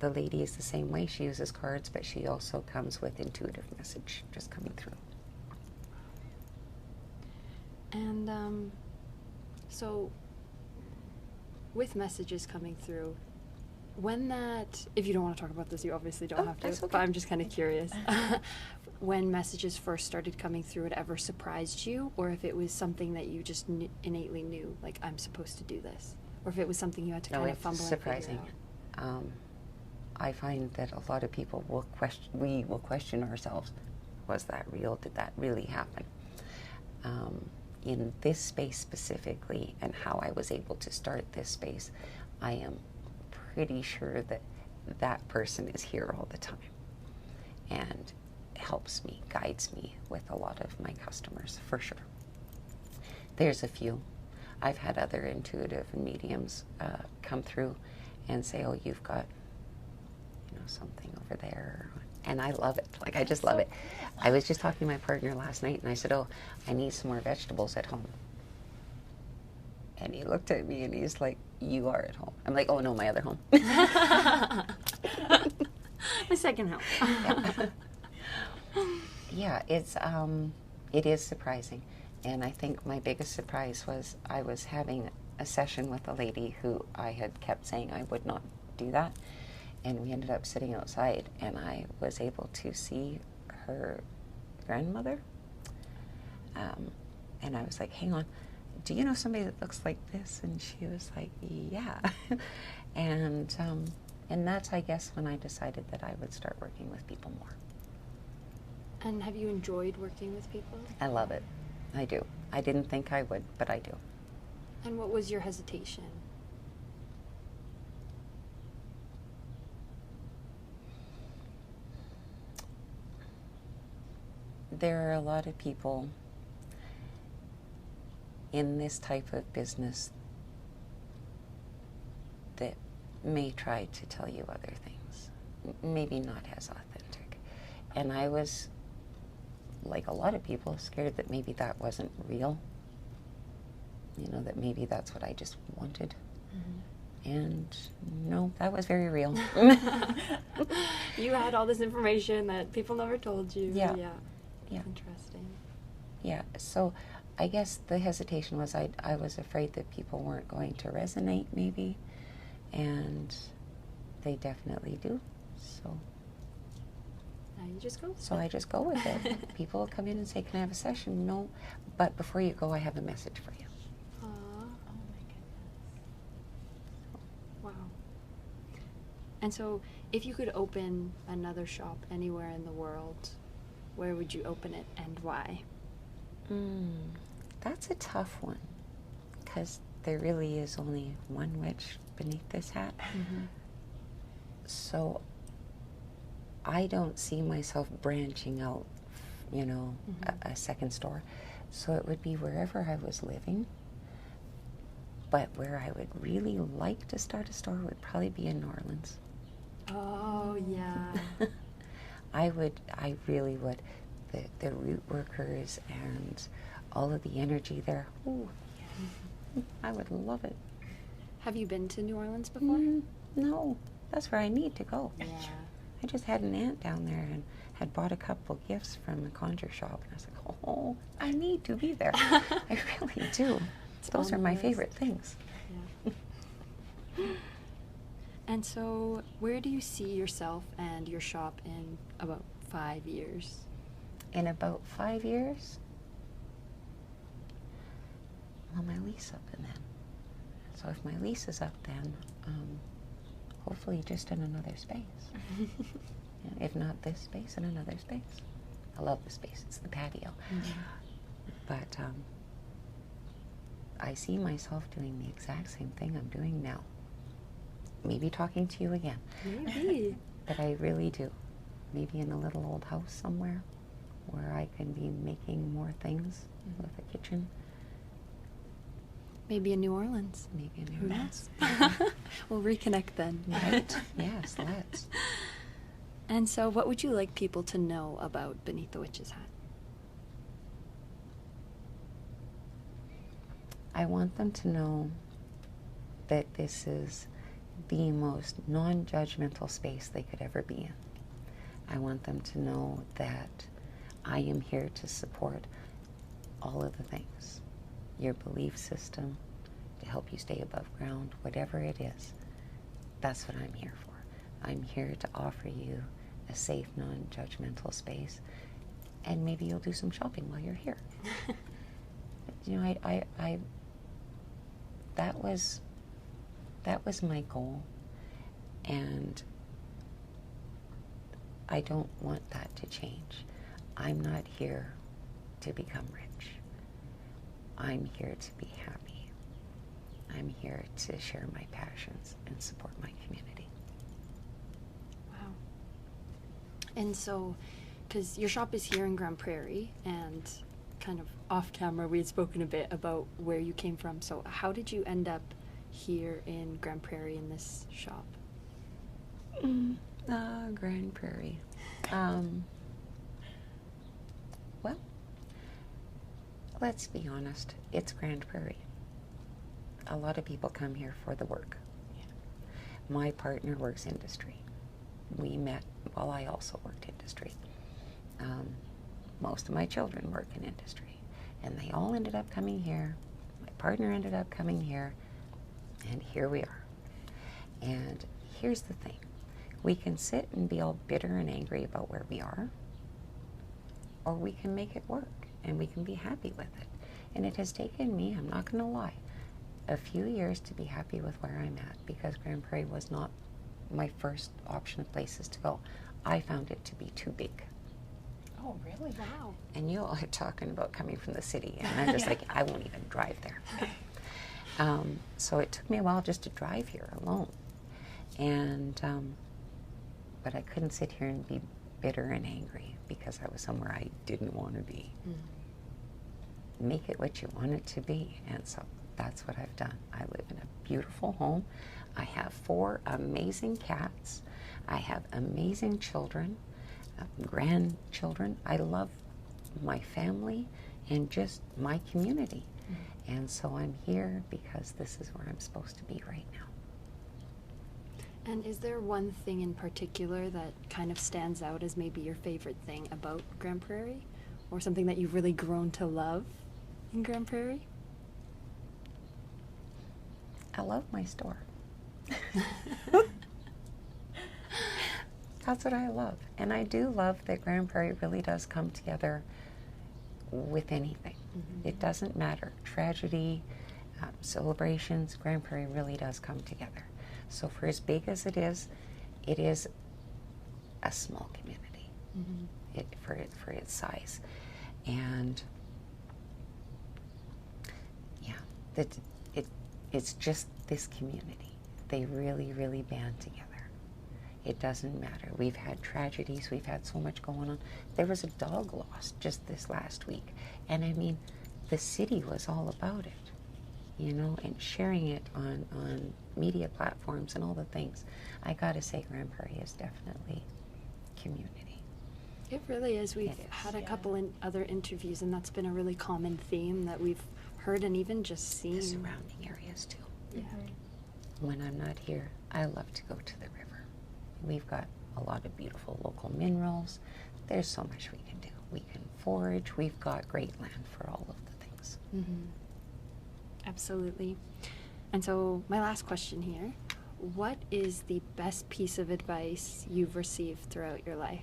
The lady is the same way. She uses cards, but she also comes with intuitive message just coming through. And so with messages coming through, if you don't want to talk about this, you obviously don't have to, that's okay. But I'm just kind of curious. When messages first started coming through, it ever surprised you? Or if it was something that you just innately knew, like, I'm supposed to do this? Or if it was something you had to kind of fumble and surprising. figure out? I find that a lot of people will question ourselves. Was that real? Did that really happen? In this space specifically, and how I was able to start this space, I am pretty sure that that person is here all the time and helps me, guides me with a lot of my customers, for sure. There's a few. I've had other intuitive mediums come through and say, oh, you've got something over there. And I love it. Like, I just love it. I was just talking to my partner last night, and I said, oh, I need some more vegetables at home. And he looked at me, and he's like, you are at home. I'm like, oh, no, my other home. My second home. Yeah, it is surprising. And I think my biggest surprise was I was having a session with a lady who I had kept saying I would not do that. And we ended up sitting outside, and I was able to see her grandmother. And I was like, hang on, do you know somebody that looks like this? And she was like, yeah. And And that's, I guess, when I decided that I would start working with people more. And have you enjoyed working with people? I love it. I do. I didn't think I would, but I do. And what was your hesitation? There are a lot of people in this type of business that may try to tell you other things, maybe not as authentic. And I was, like a lot of people, scared that maybe that wasn't real. You know, that maybe that's what I just wanted. And no, that was very real. You had all this information that people never told you. Yeah. Yeah. Interesting. Yeah, so I guess the hesitation was I was afraid that people weren't going to resonate, maybe, and they definitely do. So Now you just go with so it. I just go with it. People come in and say, "Can I have a session?" No, but before you go, I have a message for you. Aw. Oh my goodness. Wow. And so, if you could open another shop anywhere in the world, where would you open it and why? That's a tough one, because there really is only one witch beneath this hat. So I don't see myself branching out, you know, a second store. So it would be wherever I was living. But where I would really like to start a store would probably be in New Orleans. Oh, yeah. I really would. The root workers and all of the energy there. Ooh, I would love it. Have you been to New Orleans before? No, that's where I need to go. Yeah. I just had an aunt down there and had bought a couple gifts from a conjure shop, and I was like, oh, I need to be there. I really do. Those are my favorite things. Yeah. And so, where do you see yourself and your shop in about 5 years? In about 5 years, well, my lease up and then. So if my lease is up then, hopefully just in another space. Yeah, if not this space, in another space. I love the space. It's the patio. But I see myself doing the exact same thing I'm doing now. Maybe talking to you again. Maybe. But I really do. Maybe in a little old house somewhere where I can be making more things with a kitchen. Maybe in New Orleans. Maybe in Who New knows? Orleans. We'll reconnect then. Right? Yes, let's. And so, what would you like people to know about Beneath the Witch's Hat? I want them to know that this is the most non-judgmental space they could ever be in. I want them to know that I am here to support all of the things. Your belief system, to help you stay above ground, whatever it is. That's what I'm here for. I'm here to offer you a safe, non-judgmental space, and maybe you'll do some shopping while you're here. You know, that was my goal, and I don't want that to change. I'm not here to become rich. I'm here to be happy. I'm here to share my passions and support my community. Wow. And so, because your shop is here in Grande Praire, and kind of off camera, we had spoken a bit about where you came from. So, how did you end up here in Grande Praire in this shop? Grande Praire. Well, let's be honest, it's Grande Praire. A lot of people come here for the work. My partner works industry. We met while I also worked industry. Most of my children work in industry, and they all ended up coming here. My partner ended up coming here, and here we are. And here's the thing. We can sit and be all bitter and angry about where we are, or we can make it work, and we can be happy with it. And it has taken me, I'm not going to lie, a few years to be happy with where I'm at, because Grande Praire was not my first option of places to go, I found it to be too big. Oh, really? Wow. And you all are talking about coming from the city, and I'm just like, I won't even drive there. So it took me a while just to drive here alone. And, but I couldn't sit here and be bitter and angry because I was somewhere I didn't want to be. Make it what you want it to be. And so that's what I've done. I live in a beautiful home. I have 4 amazing cats. I have amazing children, grandchildren. I love my family and just my community. And so I'm here because this is where I'm supposed to be right now. And is there one thing in particular that kind of stands out as maybe your favorite thing about Grande Praire? Or something that you've really grown to love in Grande Praire? I love my store. That's what I love. And I do love that Grande Praire really does come together with anything. It doesn't matter. Tragedy, celebrations, Grande Praire really does come together. So for as big as it is a small community for its size. And yeah, it's just this community. They really, really band together. It doesn't matter. We've had tragedies. We've had so much going on. There was a dog lost just this last week. And I mean, the city was all about it, you know, and sharing it on media platforms and all the things. I got to say, Grande Praire is definitely community. It really is. We've had a couple in other interviews, and that's been a really common theme that we've heard and even just seen. The surrounding areas, too. Yeah. When I'm not here, I love to go to the river. We've got a lot of beautiful local minerals. There's so much we can do. We can forage. We've got great land for all of the things. Absolutely. And so my last question here, what is the best piece of advice you've received throughout your life?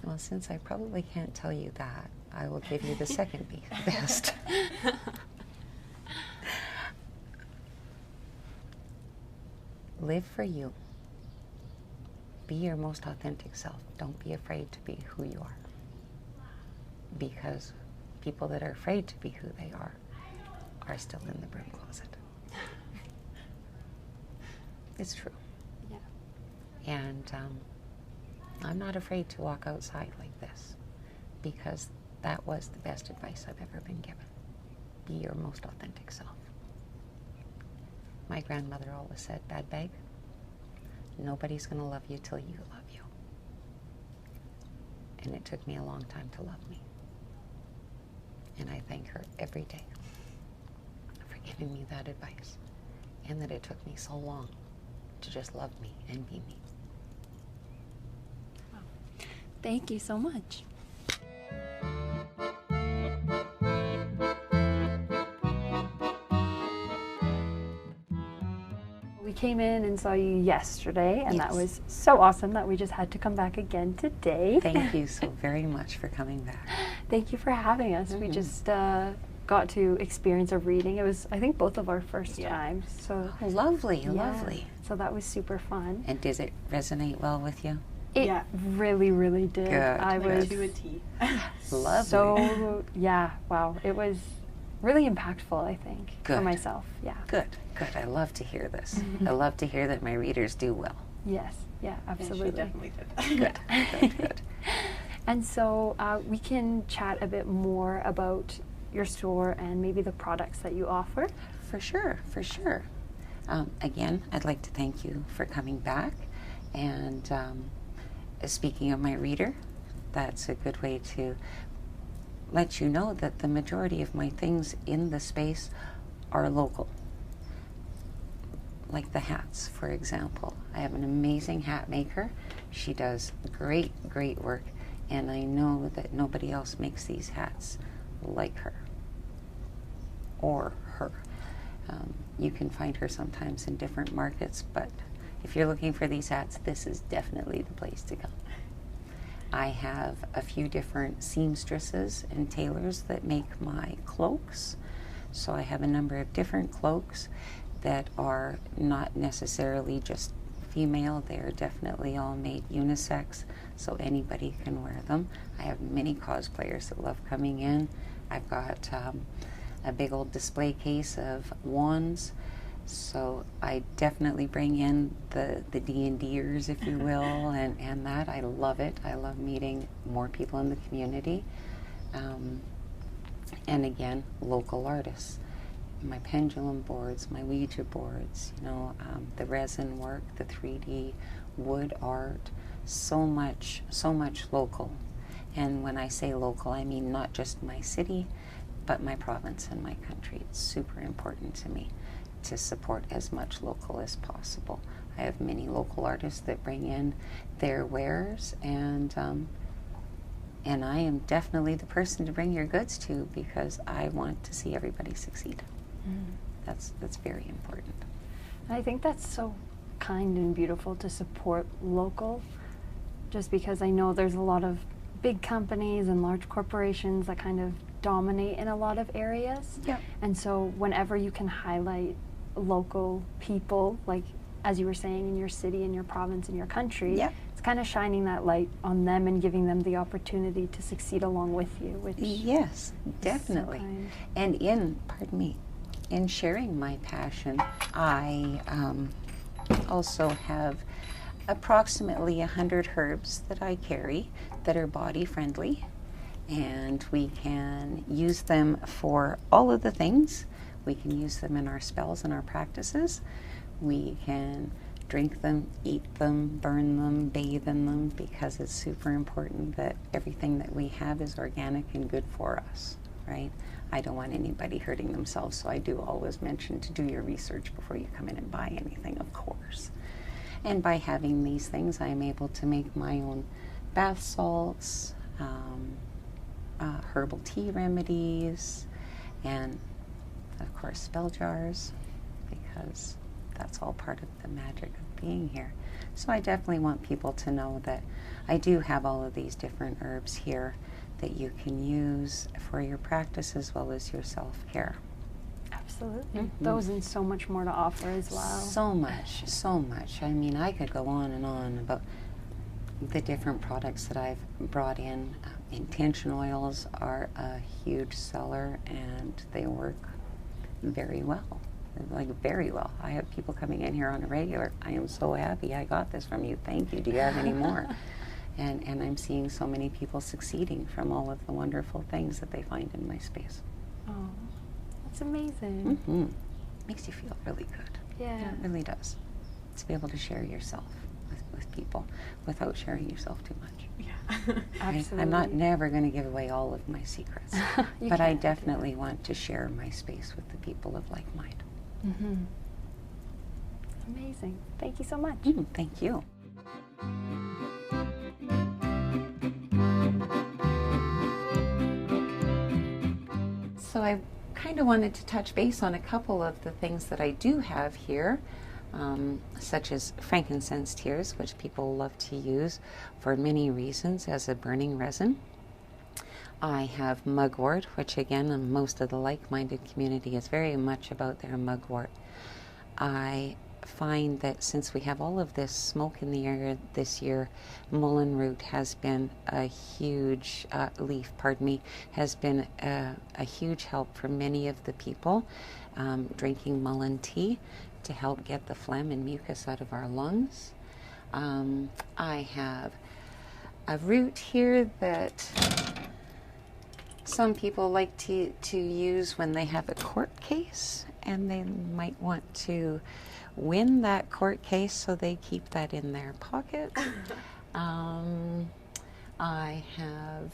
Well, since I probably can't tell you that, I will give you the second best. Live for you. Be your most authentic self. Don't be afraid to be who you are. Because people that are afraid to be who they are still in the broom closet. It's true. Yeah. And I'm not afraid to walk outside like this because that was the best advice I've ever been given. Be your most authentic self. My grandmother always said, bad bag, nobody's going to love you till you love you. And it took me a long time to love me. And I thank her every day for giving me that advice. And that it took me so long to just love me and be me. Thank you so much. We came in and saw you yesterday, and that was so awesome that we just had to come back again today. Thank you so very much for coming back. Thank you for having us. We just got to experience a reading. It was, I think, both of our first times. So Lovely, lovely. So that was super fun. And does it resonate well with you? It really, really did. Good. I was To a T. Lovely. so, wow. It was really impactful, I think, for Good. myself. Yeah. Good. I love to hear this. I love to hear that my readers do well. Yes. Yeah, absolutely. She definitely did. Good. And so we can chat a bit more about your store and maybe the products that you offer. For sure. Again, I'd like to thank you for coming back. And speaking of my reader, that's a good way to let you know that the majority of my things in the space are local. Like the hats, for example. I have an amazing hat maker. She does great work, and I know that nobody else makes these hats like her or her. You can find her sometimes in different markets, but if you're looking for these hats, this is definitely the place to come. I have a few different seamstresses and tailors that make my cloaks. So I have a number of different cloaks that are not necessarily just female. They're definitely all made unisex, so anybody can wear them. I have many cosplayers that love coming in. I've got a big old display case of wands, so I definitely bring in the D&Ders, if you will, and that. I love it. I love meeting more people in the community. And again, local artists. My pendulum boards, my Ouija boards, the resin work, the 3D wood art, so much local. And when I say local, I mean not just my city, but my province and my country. It's super important to me to support as much local as possible. I have many local artists that bring in their wares, and I am definitely the person to bring your goods to, because I want to see everybody succeed. That's very important. I think that's so kind and beautiful to support local, just because I know there's a lot of big companies and large corporations that kind of dominate in a lot of areas. Yep. And so whenever you can highlight local people, like as you were saying, in your city, in your province, in your country, Yep. it's kind of shining that light on them and giving them the opportunity to succeed along with you, which Yes, is definitely. so kind. And in sharing my passion, I also have approximately 100 herbs that I carry that are body friendly, and we can use them for all of the things. We can use them in our spells and our practices. We can drink them, eat them, burn them, bathe in them, because it's super important that everything that we have is organic and good for us, right? I don't want anybody hurting themselves, so I do always mention to do your research before you come in and buy anything, of course. And by having these things, I am able to make my own bath salts, herbal tea remedies, and of course spell jars, because that's all part of the magic of being here. So I definitely want people to know that I do have all of these different herbs here that you can use for your practice as well as your self-care. Absolutely. Those and so much more to offer as well. So much. I mean, I could go on and on about the different products that I've brought in. Intention oils are a huge seller, and they work very well. Like, very well. I have people coming in here on a regular. I am so happy I got this from you. Thank you. Do you have any more? And I'm seeing so many people succeeding from all of the wonderful things that they find in my space. Oh, that's amazing. Mm-hmm. Makes you feel really good. Yeah. It really does. To be able to share yourself with people without sharing yourself too much. Yeah. Absolutely. I'm not never going to give away all of my secrets, but I definitely want to share my space with the people of like mind. Mm-hmm. Amazing. Thank you so much. Thank you. So I kind of wanted to touch base on a couple of the things that I do have here, such as frankincense tears, which people love to use for many reasons as a burning resin. I have mugwort, which again, most of the like-minded community is very much about their mugwort. I find that since we have all of this smoke in the air this year, mullein root has been a huge has been a huge help for many of the people drinking mullein tea to help get the phlegm and mucus out of our lungs. I have a root here that some people like to use when they have a court case and they might want to win that court case, so they keep that in their pocket. I have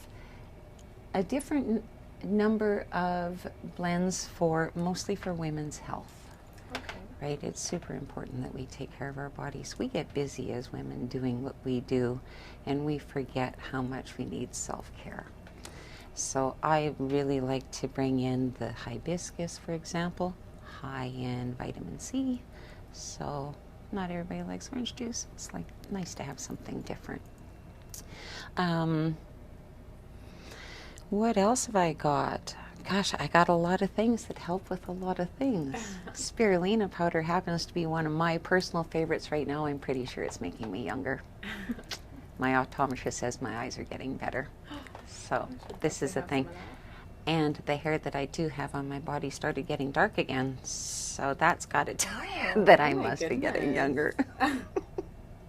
a different number of blends mostly for women's health. Okay. Right? It's super important that we take care of our bodies. We get busy as women doing what we do, and we forget how much we need self-care. So I really like to bring in the hibiscus, for example, high in vitamin C. So not everybody likes orange juice. It's like nice to have something different. What else have I got? Gosh, I got a lot of things that help with a lot of things. Spirulina powder happens to be one of my personal favorites right now. I'm pretty sure it's making me younger. My optometrist says my eyes are getting better. So this is a thing. And the hair that I do have on my body started getting dark again. So that's got to tell you that I must be getting younger.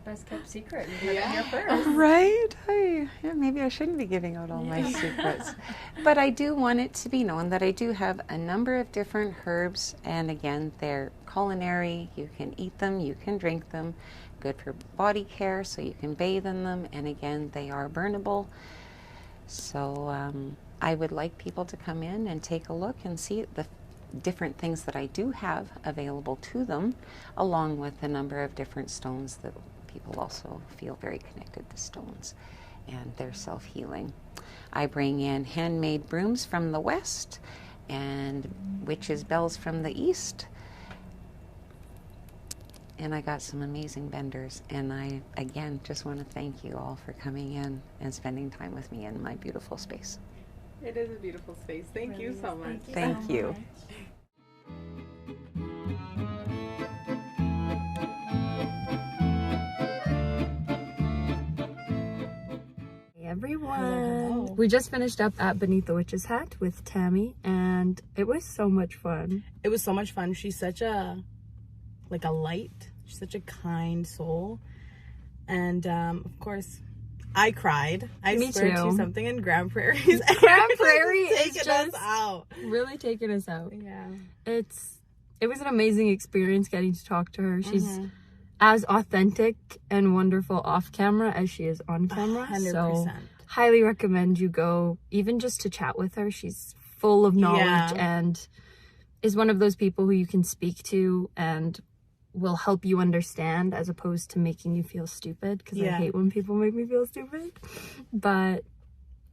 Best kept secret. You heard it here first. Right? Yeah, maybe I shouldn't be giving out all my secrets. But I do want it to be known that I do have a number of different herbs. And again, they're culinary. You can eat them. You can drink them. Good for body care, so you can bathe in them. And again, they are burnable. So I would like people to come in and take a look and see the different things that I do have available to them, along with a number of different stones that people also feel very connected to stones and their self-healing. I bring in handmade brooms from the west and witches' bells from the east. And I got some amazing vendors. And I, again, just want to thank you all for coming in and spending time with me in my beautiful space. It is a beautiful space. Thank you so much. Thank you. Everyone. We just finished up at Beneath the Witch's Hat with Tammy, and it was so much fun. It was so much fun. She's such a light. She's such a kind soul. And of course, I cried. Me swear too. To something in Grande Praire. Grande Praire is just us out. Really taking us out. Yeah. It was an amazing experience getting to talk to her. She's as authentic and wonderful off camera as she is on camera. 100%. So highly recommend you go, even just to chat with her. She's full of knowledge and is one of those people who you can speak to and will help you understand, as opposed to making you feel stupid, because I hate when people make me feel stupid. But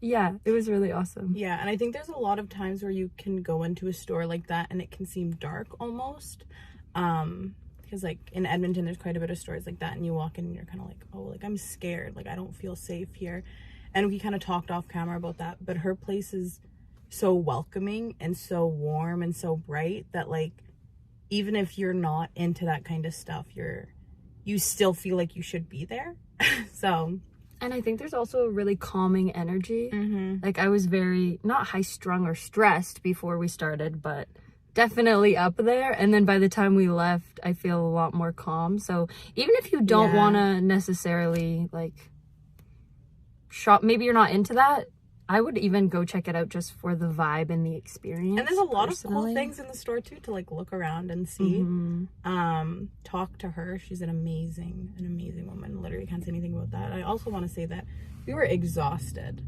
yeah, it was really awesome. Yeah, and I think there's a lot of times where you can go into a store like that and it can seem dark almost. Because like in Edmonton, there's quite a bit of stores like that, and you walk in and you're kind of like, oh, like I'm scared, like I don't feel safe here. And we kind of talked off camera about that, but her place is so welcoming and so warm and so bright that like, even if you're not into that kind of stuff, you still feel like you should be there. So, and I think there's also a really calming energy. Like I was very not high strung or stressed before we started, but definitely up there. And then by the time we left, I feel a lot more calm. So even if you don't want to necessarily like shop, maybe you're not into that, I would even go check it out just for the vibe and the experience. And there's a lot of cool things in the store too to like look around and see. Talk to her. She's an amazing woman. Literally can't say anything about that. I also want to say that we were exhausted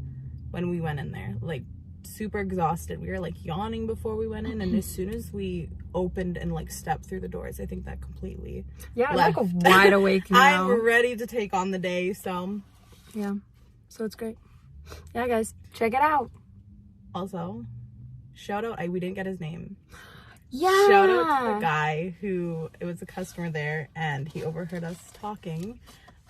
when we went in there. Like super exhausted. We were like yawning before we went in, and as soon as we opened and like stepped through the doors, I think that completely I'm like wide awake now. I'm ready to take on the day. So it's great. Yeah, guys, check it out. Also, shout out, we didn't get his name. Yeah. Shout out to the guy who, it was a customer there, and he overheard us talking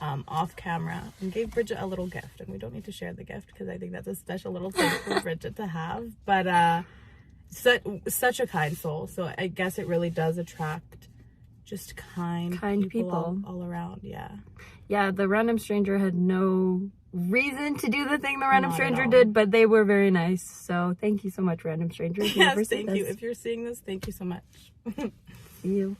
off camera and gave Bridget a little gift. And we don't need to share the gift because I think that's a special little thing for Bridget to have. But such a kind soul. So I guess it really does attract just kind people. All around. Yeah, the random stranger had no reason to do the thing the random stranger did, but they were very nice. So thank you so much, random stranger. Yes, thank you. If you're seeing this, thank you so much. See you.